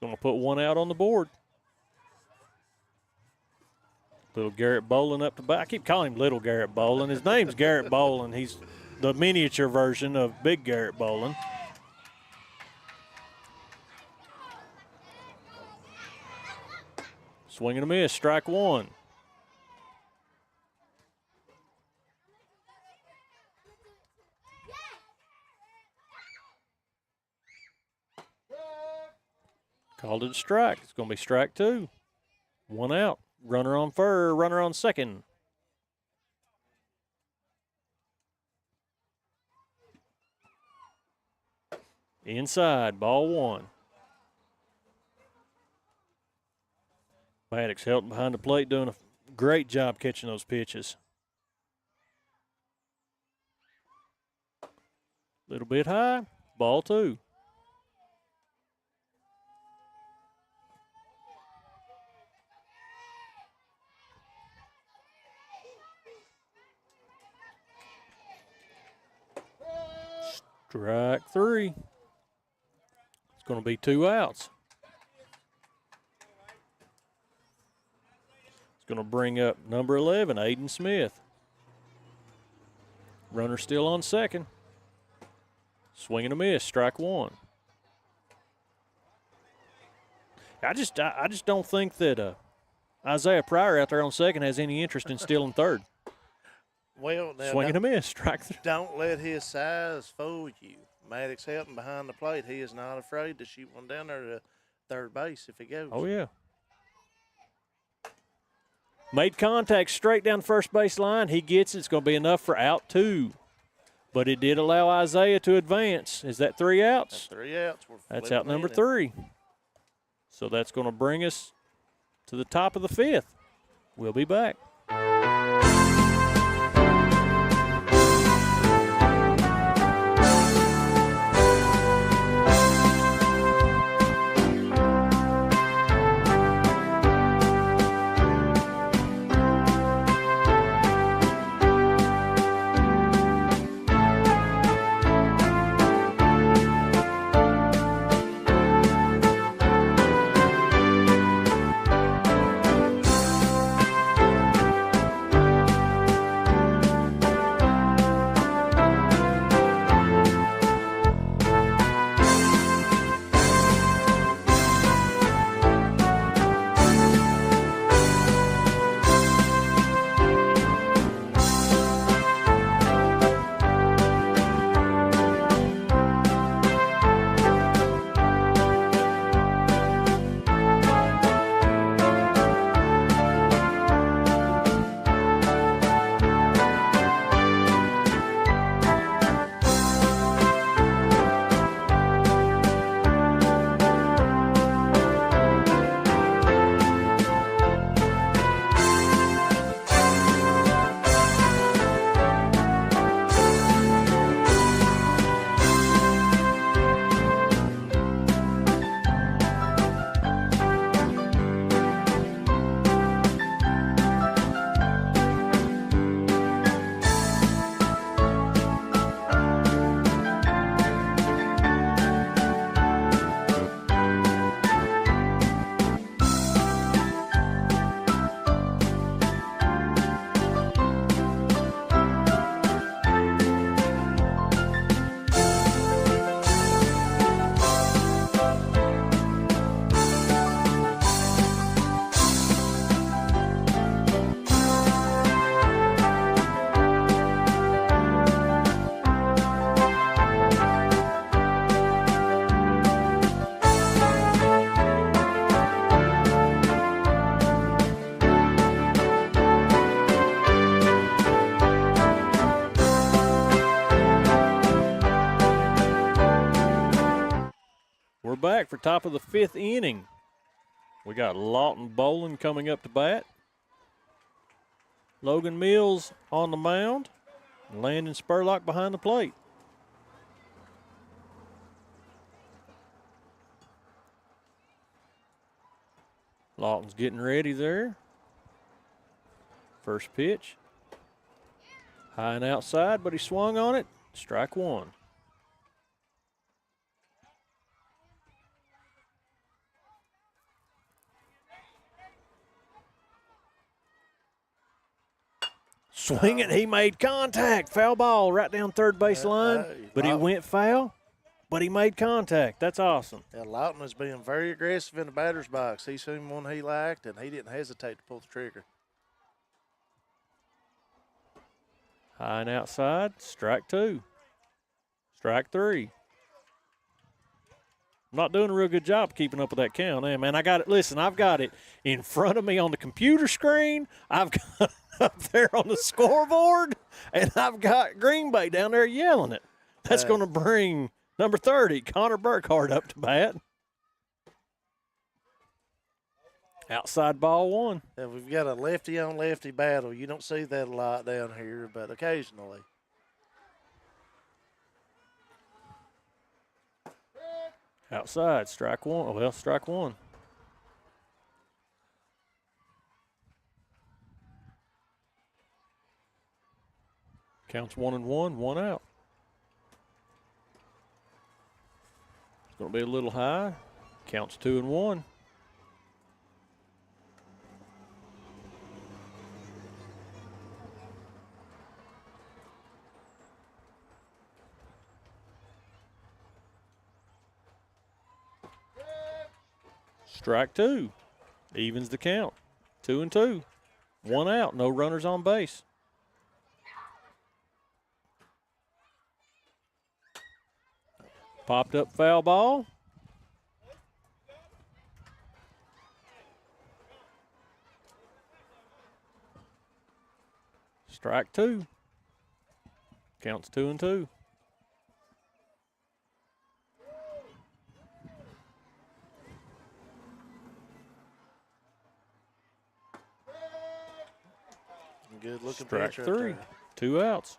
[SPEAKER 1] Going to put one out on the board. Little Garrett Bolin up to bat. I keep calling him Little Garrett Bolin. His name's Garrett Bolin. He's the miniature version of Big Garrett Bolin. Swing and a miss, strike one. Called it a strike. It's going to be strike two. One out. Runner on first, runner on second. Inside, ball one. Maddox held behind the plate, doing a great job catching those pitches. Little bit high, ball two. Strike three. It's going to be two outs. It's going to bring up number 11, Aiden Smith. Runner still on second. Swing and a miss, strike one. I just don't think that Isaiah Pryor out there on second has any interest in stealing third.
[SPEAKER 2] Well, now
[SPEAKER 1] swing and a miss, strike three.
[SPEAKER 2] Don't let his size fool you. Maddox helping behind the plate. He is not afraid to shoot one down there to third base if he goes.
[SPEAKER 1] Oh, yeah. Made contact straight down first base line. He gets it. It's going to be enough for out two. But it did allow Isaiah to advance. Is that three outs?
[SPEAKER 2] That's three outs.
[SPEAKER 1] That's out number three. So that's going to bring us to the top of the fifth. We'll be back. Back for top of the fifth inning. We got Lawton Bolin coming up to bat. Logan Mills on the mound. Landon Spurlock behind the plate. Lawton's getting ready there. First pitch. High and outside, but he swung on it. Strike one. Swing it, he made contact. Foul ball right down third base line, but he went foul. but he made contact. That's awesome.
[SPEAKER 2] Yeah, Lawton is being very aggressive in the batter's box. He seen one he liked, and he didn't hesitate to pull the trigger.
[SPEAKER 1] High and outside, strike 2. Strike 3. I'm not doing a real good job keeping up with that count. Hey, man, I got it. Listen, I've got it in front of me on the computer screen. I've got it up there on the scoreboard, and I've got Green Bay down there yelling it. That's going to bring number 30, Connor Burkhardt, up to bat. Outside ball 1.
[SPEAKER 2] Yeah, we've got a lefty-on-lefty battle. You don't see that a lot down here, but occasionally.
[SPEAKER 1] Outside, strike 1. Well, strike 1. Counts 1-1, 1 out. It's going to be a little high. Counts 2-1. Strike 2. Evens the count. 2-2. 1 out. No runners on base. Popped up foul ball. Strike 2. Counts 2-2.
[SPEAKER 2] Good looking
[SPEAKER 1] Strike
[SPEAKER 2] pitch right
[SPEAKER 1] 3.
[SPEAKER 2] there.
[SPEAKER 1] 2 outs.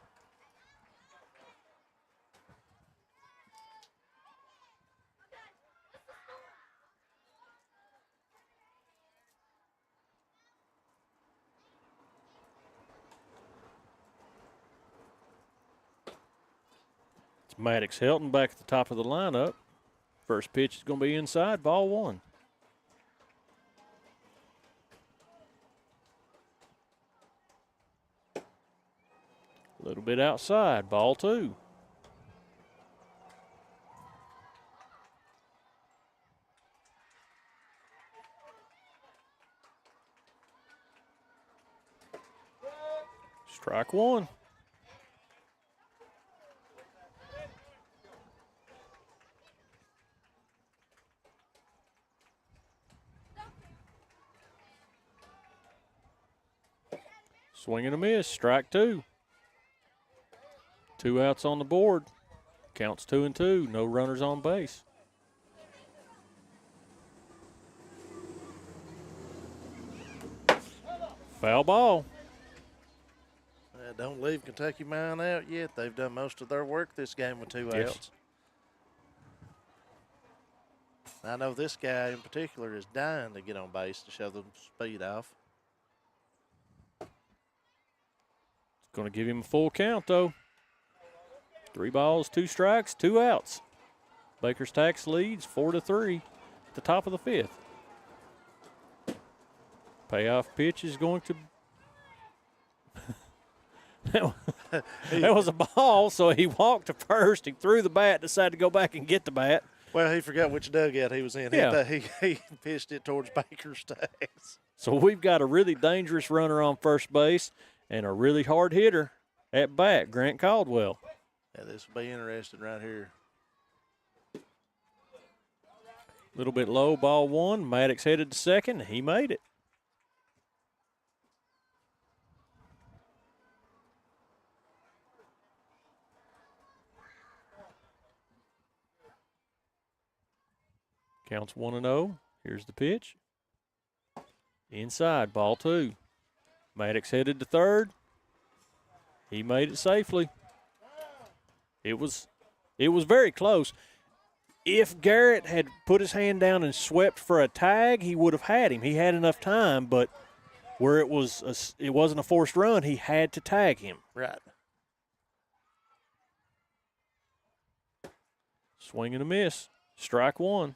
[SPEAKER 1] It's Maddox Helton back at the top of the lineup. First pitch is going to be inside, ball 1. A little bit outside, ball 2. Strike 1. Swing and a miss, strike 2. 2 outs on the board. Counts 2-2. No runners on base. Foul ball.
[SPEAKER 2] Don't leave Kentucky Mine out yet. They've done most of their work this game with 2 outs. I know this guy in particular is dying to get on base to show the speed off.
[SPEAKER 1] It's going to give him a full count, though. 3 balls, 2 strikes, 2 outs. Baker's Tax leads 4-3 at the top of the 5th. Payoff pitch is going to. That was a ball, so he walked to first. He threw the bat, decided to go back and get the bat.
[SPEAKER 2] Well, he forgot which dugout he was in.
[SPEAKER 1] Yeah.
[SPEAKER 2] He pitched it towards Baker's Tax.
[SPEAKER 1] So we've got a really dangerous runner on first base and a really hard hitter at bat, Grant Caldwell.
[SPEAKER 2] Yeah, this will be interesting right here.
[SPEAKER 1] A little bit low, ball 1. Maddox headed to second. He made it. Counts 1-0. Here's the pitch. Inside, ball 2. Maddox headed to third. He made it safely. It was very close. If Garrett had put his hand down and swept for a tag, he would have had him. He had enough time, but where it wasn't a forced run, he had to tag him.
[SPEAKER 2] Right.
[SPEAKER 1] Swing and a miss. Strike 1.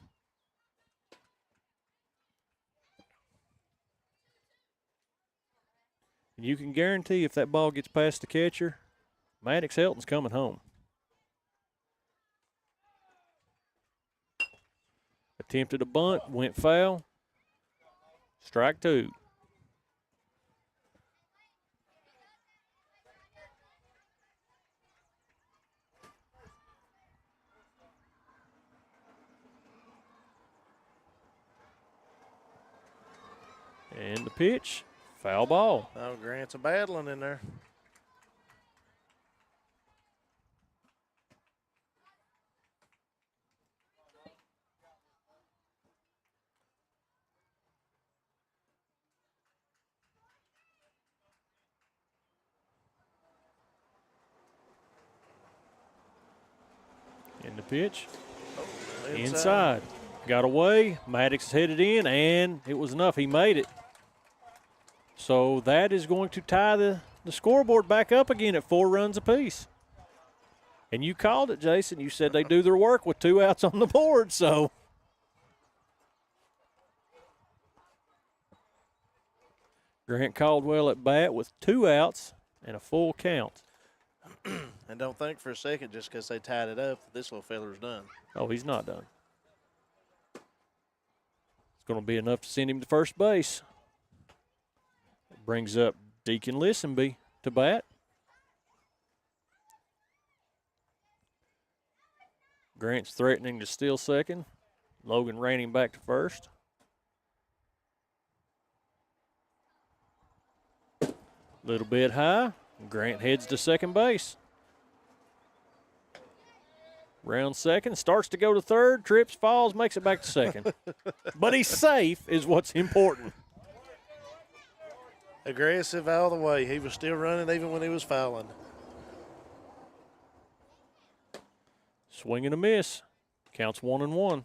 [SPEAKER 1] And you can guarantee if that ball gets past the catcher, Maddox Helton's coming home. Attempted a bunt, went foul. Strike 2. And the pitch, foul ball.
[SPEAKER 2] Oh, Grant's a battling in there.
[SPEAKER 1] In the pitch,
[SPEAKER 2] Inside.
[SPEAKER 1] got away. Maddox is headed in, and it was enough. He made it. So that is going to tie the scoreboard back up again at 4 runs apiece. And you called it, Jason. You said they do their work with 2 outs on the board, so. Grant Caldwell at bat with 2 outs and a full count.
[SPEAKER 2] And don't think for a second just because they tied it up that this little feller's done.
[SPEAKER 1] Oh, he's not done. It's going to be enough to send him to first base. Brings up Deacon Listenby to bat. Grant's threatening to steal second. Logan ran him back to first. Little bit high. Grant heads to second base. Round second, starts to go to third, trips, falls, makes it back to second. But he's safe is what's important.
[SPEAKER 2] Aggressive all the way. He was still running even when he was fouling.
[SPEAKER 1] Swing and a miss. Counts 1-1.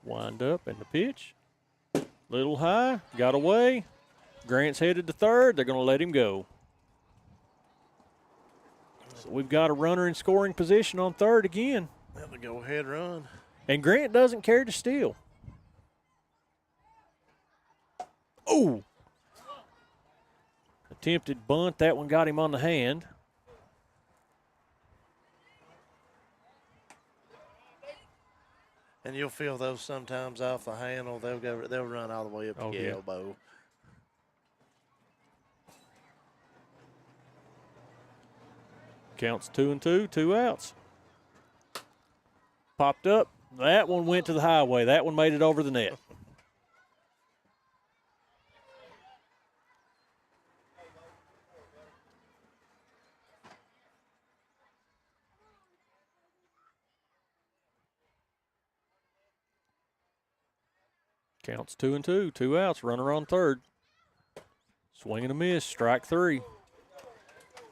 [SPEAKER 1] Wind up and the pitch. Little high, got away. Grant's headed to third. They're going to let him go. So we've got a runner in scoring position on third again.
[SPEAKER 2] Well, the go-ahead run.
[SPEAKER 1] And Grant doesn't care to steal. Oh! Attempted bunt. That one got him on the hand.
[SPEAKER 2] And you'll feel those sometimes off the handle. They'll run all the way up to the elbow.
[SPEAKER 1] Counts 2-2, 2 outs. Popped up. That one went to the highway. That one made it over the net. Counts 2-2, 2 outs, runner on third. Swing and a miss, strike 3.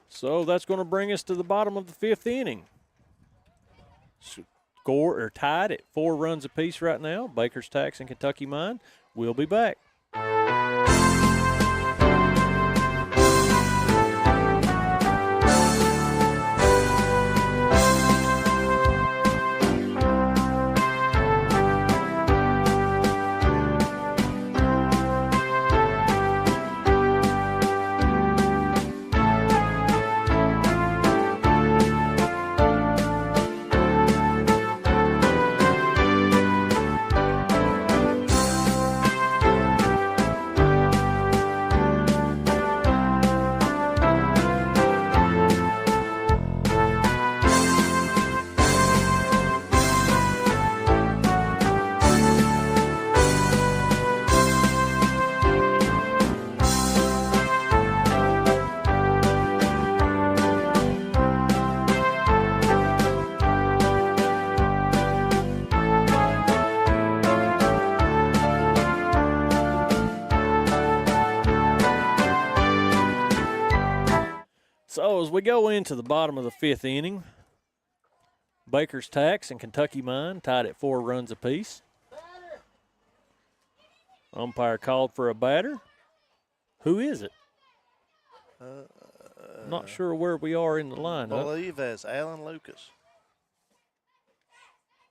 [SPEAKER 1] So that's going to bring us to the bottom of the 5th inning. Score or tied at 4 runs apiece right now. Baker's Tax and Kentucky Mine. We'll be back. So as we go into the bottom of the 5th inning, Baker's Tax and Kentucky Mine tied at 4 runs apiece. Umpire called for a batter. Who is it? Not sure where we are in the lineup.
[SPEAKER 2] I believe that's Alan Lucas.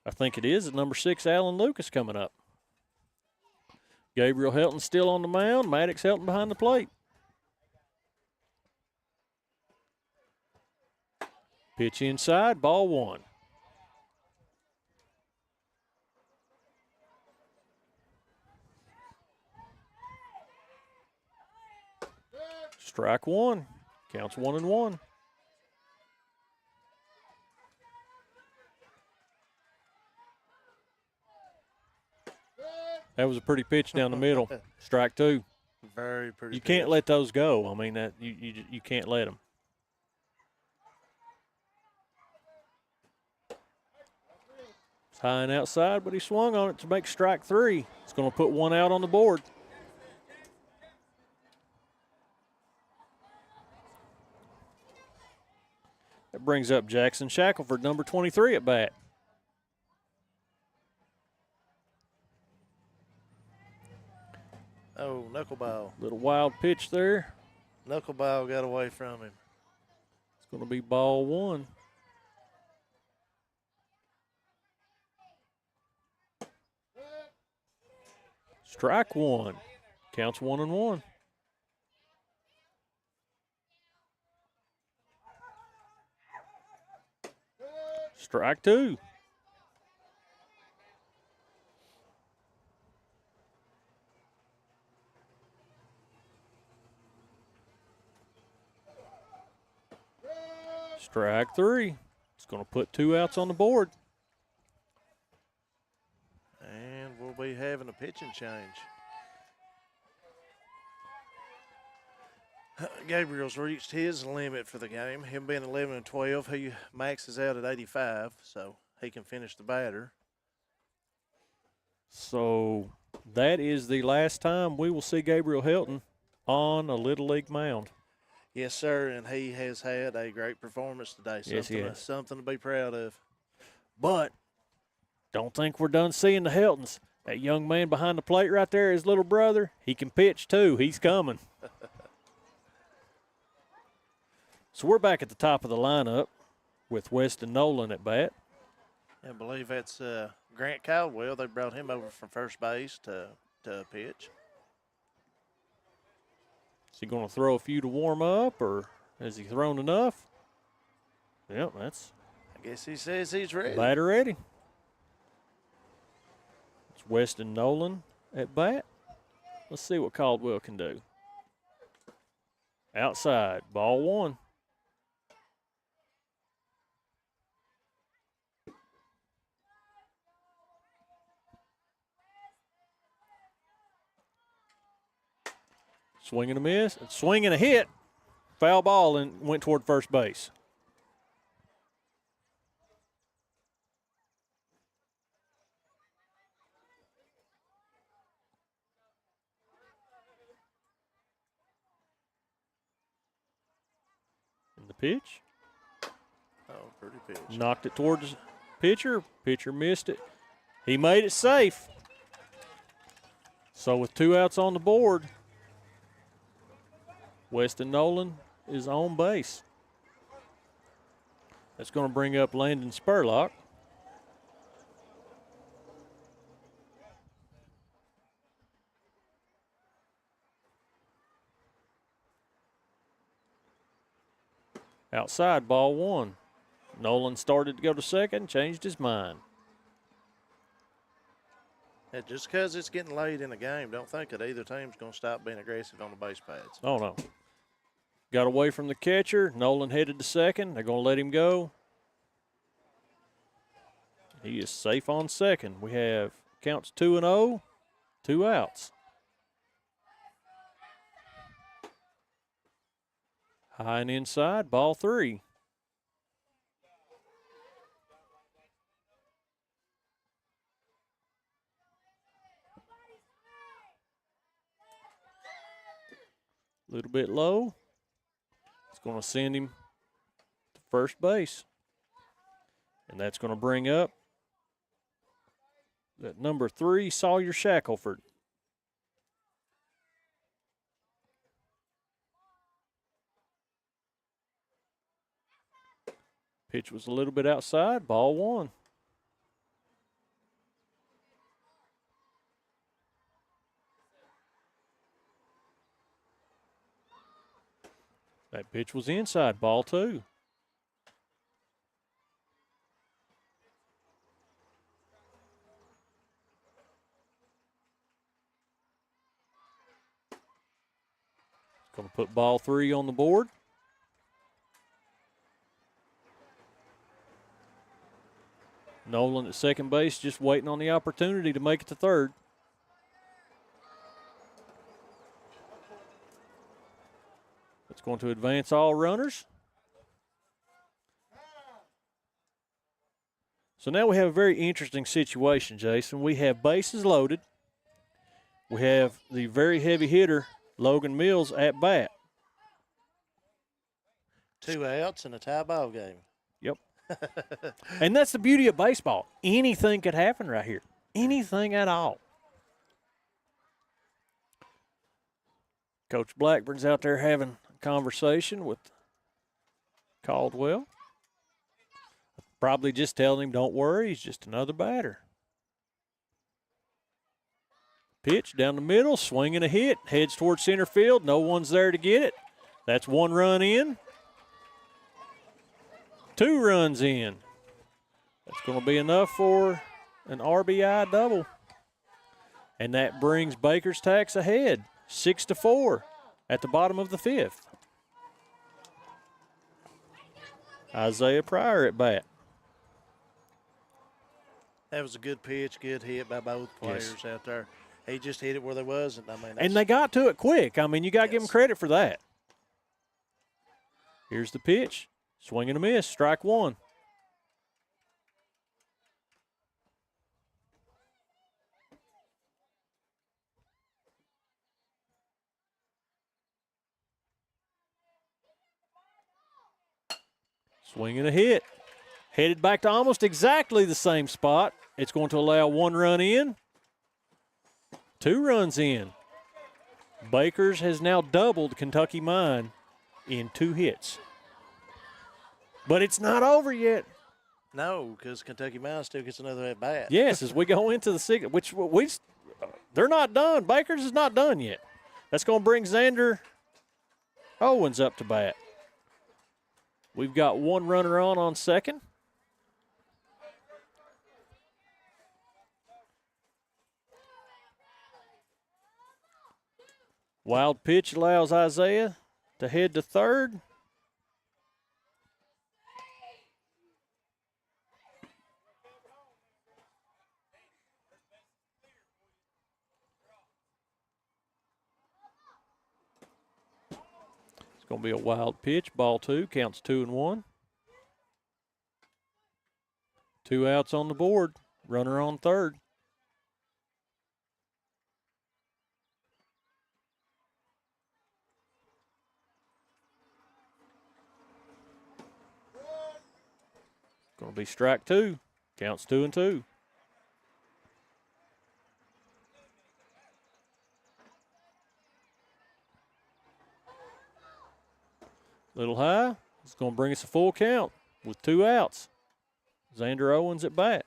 [SPEAKER 1] I think it is. Number 6, Alan Lucas coming up. Gabriel Helton still on the mound. Maddox Helton behind the plate. Pitch inside, ball one. Strike one. Counts 1-1. That was a pretty pitch down the middle. Strike two.
[SPEAKER 2] Very pretty.
[SPEAKER 1] You can't let those go. I mean, that you can't let them. It's high and outside, but he swung on it to make strike three. It's going to put one out on the board. That brings up Jackson Shackelford, number 23 at bat.
[SPEAKER 2] Oh, knuckleball.
[SPEAKER 1] Little wild pitch there.
[SPEAKER 2] Knuckleball got away from him.
[SPEAKER 1] It's going to be ball one. Strike one. Counts 1-1. Strike two. Strike three. It's going to put two outs on the board.
[SPEAKER 2] And we'll be having a pitching change. Gabriel's reached his limit for the game. Him being 11-12, he maxes out at 85, so he can finish the batter.
[SPEAKER 1] So that is the last time we will see Gabriel Helton on a Little League mound.
[SPEAKER 2] Yes, sir, and he has had a great performance today.
[SPEAKER 1] Yes, he has.
[SPEAKER 2] Something to be proud of.
[SPEAKER 1] But don't think we're done seeing the Heltons. That young man behind the plate right there, his little brother, he can pitch too. He's coming. So we're back at the top of the lineup with Weston Nolan at bat.
[SPEAKER 2] I believe that's Grant Caldwell. They brought him over from first base to pitch.
[SPEAKER 1] Is he going to throw a few to warm up, or has he thrown enough? Yep, that's.
[SPEAKER 2] I guess he says he's ready.
[SPEAKER 1] Batter ready. It's Weston Nolan at bat. Let's see what Caldwell can do. Outside, ball one. Swing and a miss, swing and a hit. Foul ball and went toward first base. And the pitch.
[SPEAKER 2] Oh, pretty pitch.
[SPEAKER 1] Knocked it towards the pitcher. Pitcher missed it. He made it safe. So with two outs on the board, Weston Nolan is on base. That's going to bring up Landon Spurlock. Outside, ball one. Nolan started to go to second, changed his mind.
[SPEAKER 2] Yeah, just because it's getting late in the game, don't think that either team's going to stop being aggressive on the base pads.
[SPEAKER 1] Oh, no. Got away from the catcher. Nolan headed to second. They're going to let him go. He is safe on second. We have counts 2-0, 2 outs. High and inside, ball three. A little bit low. It's going to send him to first base. And that's going to bring up that number 3, Sawyer Shackelford. Pitch was a little bit outside, ball one. That pitch was inside, ball 2. Going to put ball 3 on the board. Nolan at second base just waiting on the opportunity to make it to third. It's going to advance all runners. So now we have a very interesting situation, Jason. We have bases loaded. We have the very heavy hitter, Logan Mills, at bat.
[SPEAKER 2] 2 outs in a tie ball game.
[SPEAKER 1] Yep. And that's the beauty of baseball. Anything could happen right here. Anything at all. Coach Blackburn's out there having a conversation with Caldwell. Probably just telling him, don't worry, he's just another batter. Pitch down the middle, swinging a hit, heads towards center field. No one's there to get it. That's 1 run in. 2 runs in. That's going to be enough for an RBI double. And that brings Baker's Tax ahead, 6-4 at the bottom of the 5th. Isaiah Pryor at bat.
[SPEAKER 2] That was a good pitch, good hit by both players out there. He just hit it where they was,
[SPEAKER 1] and they got to it quick. I mean, you got to give them credit for that. Here's the pitch. Swing and a miss, strike 1. Swing and a hit. Headed back to almost exactly the same spot. It's going to allow 1 run in. 2 runs in. Bakers has now doubled Kentucky Mine in 2 hits. But it's not over yet.
[SPEAKER 2] No, because Kentucky Mine still gets another at bat.
[SPEAKER 1] Yes, as we go into the 6th, they're not done. Bakers is not done yet. That's going to bring Xander Owens up to bat. We've got 1 runner on second. Wild pitch allows Isaiah to head to third. It's going to be a wild pitch, ball 2, counts 2-1. 2 outs on the board, runner on third. Going to be strike 2. Counts 2-2. Little high. It's going to bring us a full count with 2 outs. Xander Owens at bat.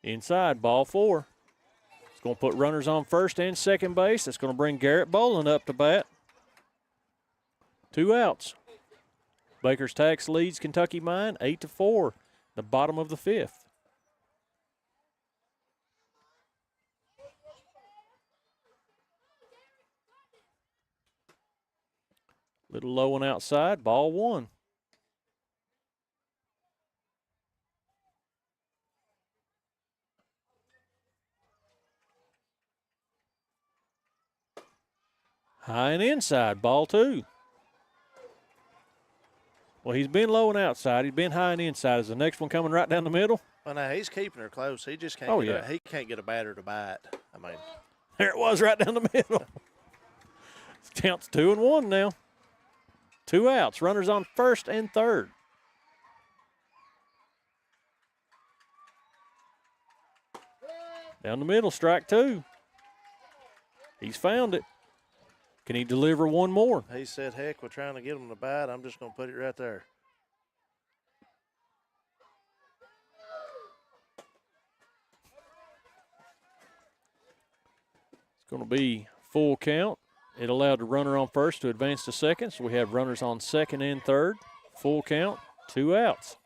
[SPEAKER 1] Inside, ball 4. Going to put runners on first and second base. That's going to bring Garrett Boland up to bat. 2 outs. Baker's Tax leads Kentucky Mine 8-4, the bottom of the 5th. Little low and outside, ball 1. High and inside, ball 2. Well, he's been low and outside. He's been high and inside. Is the next one coming right down the middle?
[SPEAKER 2] Well, now he's keeping her close. He just can't. He can't get a batter to bite. I mean,
[SPEAKER 1] there it was right down the middle. Counts 2-1 now. 2 outs. Runners on first and third. Down the middle, strike 2. He's found it. Can he deliver 1 more?
[SPEAKER 2] He said, heck, we're trying to get him to bite. I'm just going to put it right there.
[SPEAKER 1] It's going to be full count. It allowed the runner on first to advance to second, so we have runners on second and third. Full count, 2 outs.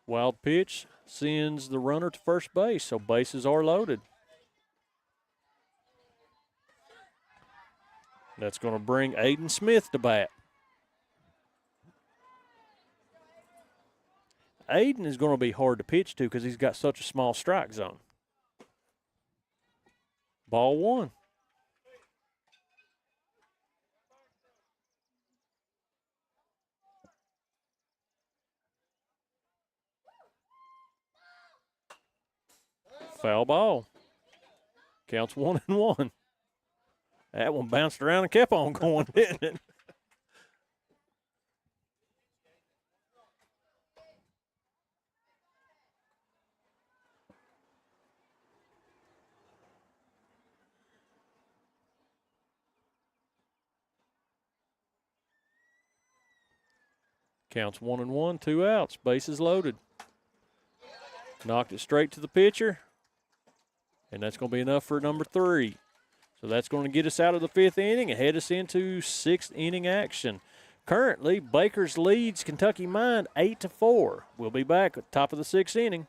[SPEAKER 1] Wild pitch sends the runner to first base, so bases are loaded. That's going to bring Aiden Smith to bat. Aiden is going to be hard to pitch to because he's got such a small strike zone. Ball 1. Foul ball. Counts 1-1. That one bounced around and kept on going, didn't it? Counts 1-1, 2 outs, bases loaded. Knocked it straight to the pitcher, and that's going to be enough for number 3. So that's going to get us out of the 5th inning and head us into 6th inning action. Currently, Baker's leads Kentucky Mind 8-4. We'll be back at the top of the 6th inning.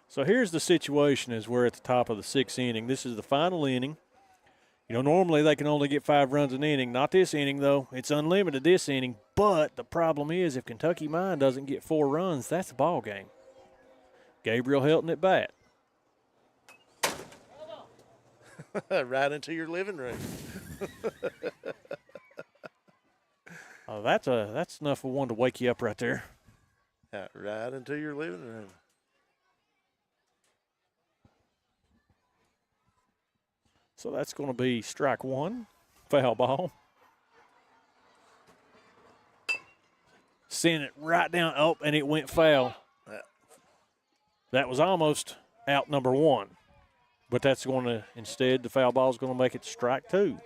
[SPEAKER 1] So here's the situation as we're at the top of the 6th inning. This is the final inning. You know, normally they can only get 5 runs an inning. Not this inning, though. It's unlimited this inning. But the problem is if Kentucky Mind doesn't get 4 runs, that's a ball game. Gabriel Helton at bat.
[SPEAKER 2] Right into your living room.
[SPEAKER 1] Oh, that's enough for one to wake you up right there.
[SPEAKER 2] Right into your living room.
[SPEAKER 1] So that's going to be strike 1, foul ball. Sent it right down, oh, and it went foul. That was almost out number 1. But that's going to, instead, the foul ball is going to make it strike 2.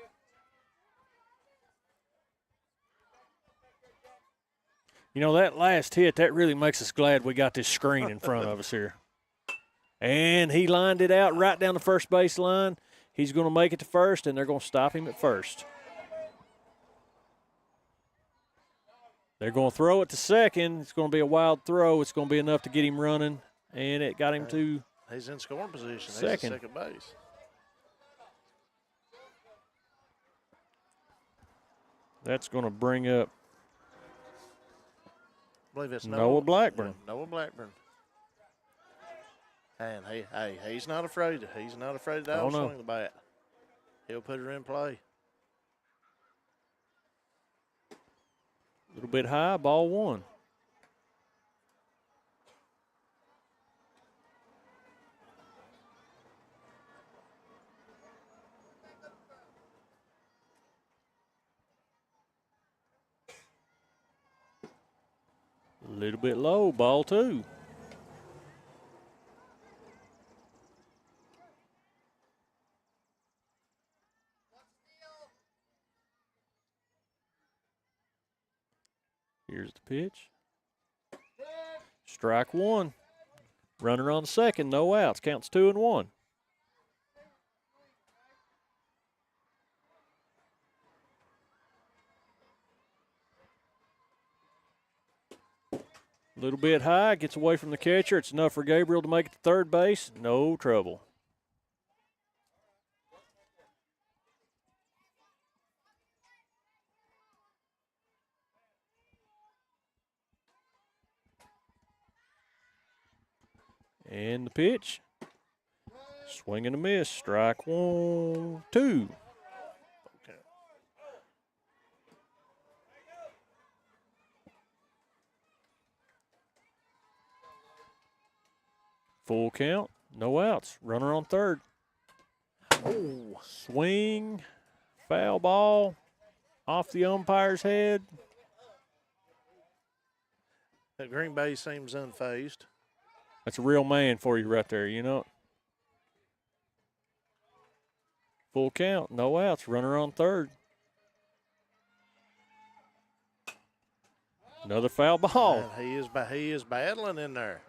[SPEAKER 1] You know, that last hit, that really makes us glad we got this screen in front of us here. And he lined it out right down the first base line. He's going to make it to first, and they're going to stop him at first. They're going to throw it to second. It's going to be a wild throw. It's going to be enough to get him running, and it got him to
[SPEAKER 2] he's in scoring position.
[SPEAKER 1] second.
[SPEAKER 2] He's at second base.
[SPEAKER 1] That's going to bring up
[SPEAKER 2] I believe it's
[SPEAKER 1] Noah Blackburn.
[SPEAKER 2] Yeah, Noah Blackburn. And he's not afraid. He's not afraid to swing the bat. He'll put her in play.
[SPEAKER 1] A little bit high, ball one. A little bit low, ball two. Here's the pitch. Strike one. Runner on second, no outs. Counts 2-1. A little bit high, gets away from the catcher. It's enough for Gabriel to make it to third base. No trouble. And the pitch. Swing and a miss. Strike one, two.
[SPEAKER 2] Okay.
[SPEAKER 1] Full count, no outs. Runner on third.
[SPEAKER 2] Oh,
[SPEAKER 1] swing, foul ball, off the umpire's head.
[SPEAKER 2] That Green Bay seems unfazed.
[SPEAKER 1] That's a real man for you right there, you know. Full count, no outs. Runner on third. Another foul ball.
[SPEAKER 2] And he is battling in there.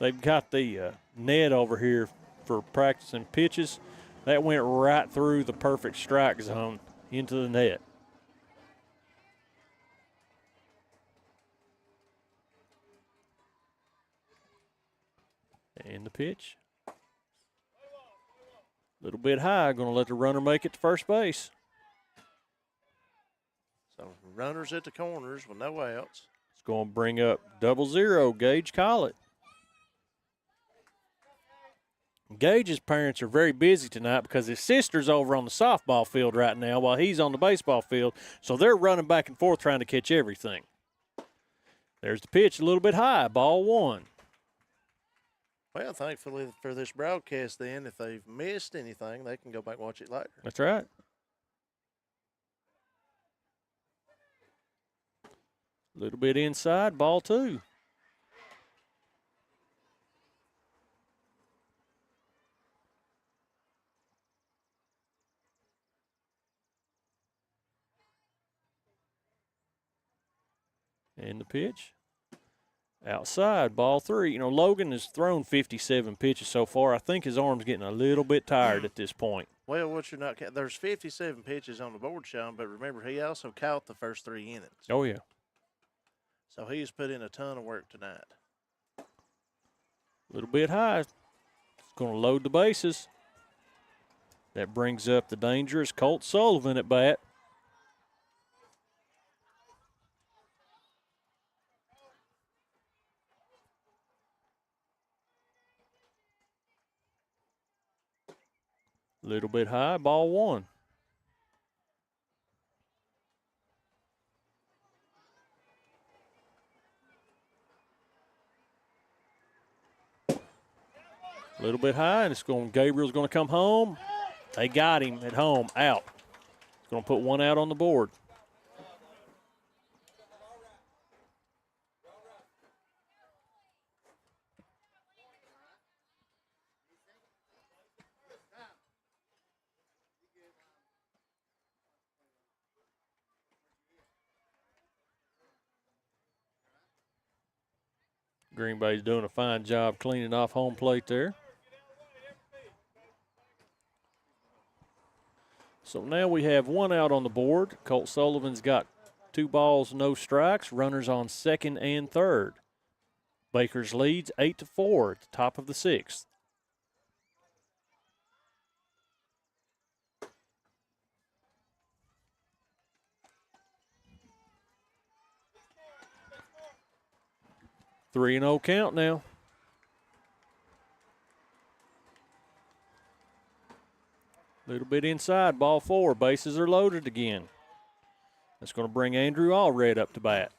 [SPEAKER 1] They've got the net over here for practicing pitches. That went right through the perfect strike zone into the net. And the pitch. A little bit high. Going to let the runner make it to first base.
[SPEAKER 2] So runners at the corners with no outs.
[SPEAKER 1] It's going to bring up 0-0. Gage Collett. Gage's parents are very busy tonight because his sister's over on the softball field right now while he's on the baseball field. So they're running back and forth trying to catch everything. There's the pitch, a little bit high, ball one.
[SPEAKER 2] Well, thankfully for this broadcast then, if they've missed anything, they can go back and watch it later.
[SPEAKER 1] That's right. A little bit inside, ball two. And the pitch. Outside, ball three. You know, Logan has thrown 57 pitches so far. I think his arm's getting a little bit tired at this point.
[SPEAKER 2] Well, what you're not – there's 57 pitches on the board, Sean, but remember, he also caught the first 3 innings.
[SPEAKER 1] Oh, yeah.
[SPEAKER 2] So he's put in a ton of work tonight.
[SPEAKER 1] A little bit high. It's going to load the bases. That brings up the dangerous Colt Sullivan at bat. Little bit high, ball one. A little bit high, and it's going. Gabriel's going to come home. They got him at home, out. It's going to put one out on the board. Green Bay's doing a fine job cleaning off home plate there. So now we have 1 out on the board. Colt Sullivan's got 2 balls, no strikes. Runners on second and third. Bakers leads 8-4 at the top of the 6th. Three and 0 count now. Little bit inside, ball 4. Bases are loaded again. That's going to bring Andrew Allred up to bat.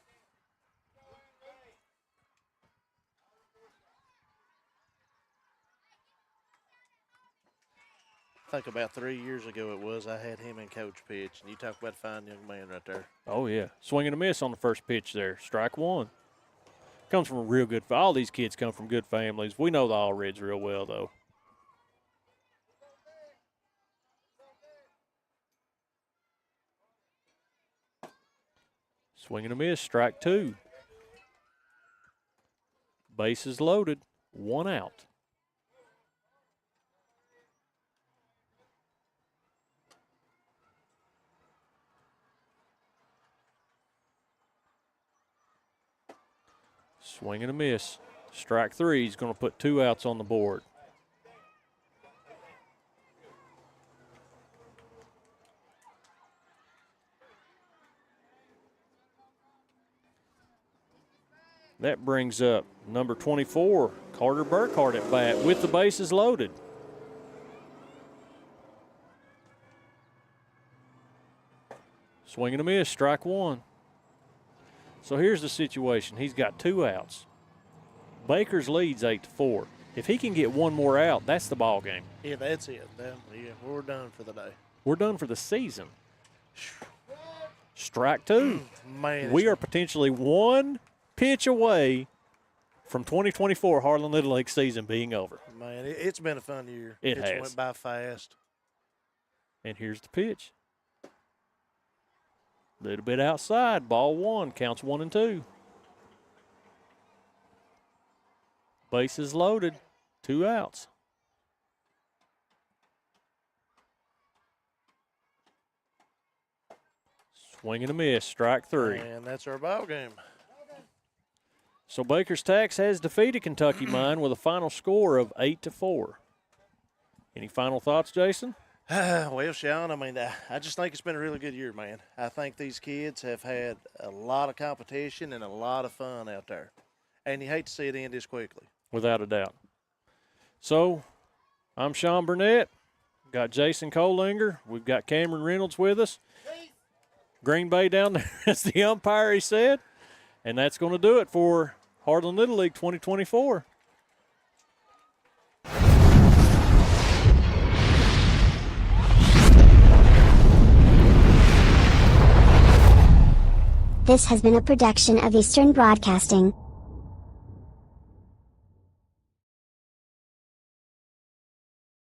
[SPEAKER 2] I think about 3 years ago it was, I had him in coach pitch, and you talk about a fine young man right there.
[SPEAKER 1] Oh, yeah. Swing and a miss on the first pitch there. Strike 1. Comes from a real good, all these kids come from good families. We know the Allreds real well, though. Swing and a miss, strike 2. Bases loaded, 1 out. Swing and a miss. Strike 3. He's going to put 2 outs on the board. That brings up number 24, Carter Burkhart at bat with the bases loaded. Swing and a miss, strike 1. So here's the situation. He's got 2 outs. Bakers leads 8-4. If he can get 1 more out, that's the ball game.
[SPEAKER 2] Yeah, that's it. We're done for the day.
[SPEAKER 1] We're done for the season. Strike 2.
[SPEAKER 2] Man,
[SPEAKER 1] we are potentially 1 pitch away from 2024 Harlan Little League season being over.
[SPEAKER 2] Man, it's been a fun year.
[SPEAKER 1] It has.
[SPEAKER 2] Went by fast.
[SPEAKER 1] And here's the pitch. Little bit outside, ball 1, counts 1 and 2. Bases loaded, 2 outs. Swing and a miss, strike 3.
[SPEAKER 2] And that's our ball game.
[SPEAKER 1] So Baker's Tax has defeated Kentucky Mine with a final score of 8-4. Any final thoughts, Jason?
[SPEAKER 2] Well, Sean, I mean, I just think it's been a really good year, man. I think these kids have had a lot of competition and a lot of fun out there. And you hate to see it end this quickly.
[SPEAKER 1] Without a doubt. So, I'm Sean Burnett. Got Jason Kohlinger. We've got Cameron Reynolds with us. Green Bay down there as the umpire, he said. And that's going to do it for Harlan Little League 2024.
[SPEAKER 3] This has been a production of Eastern Broadcasting.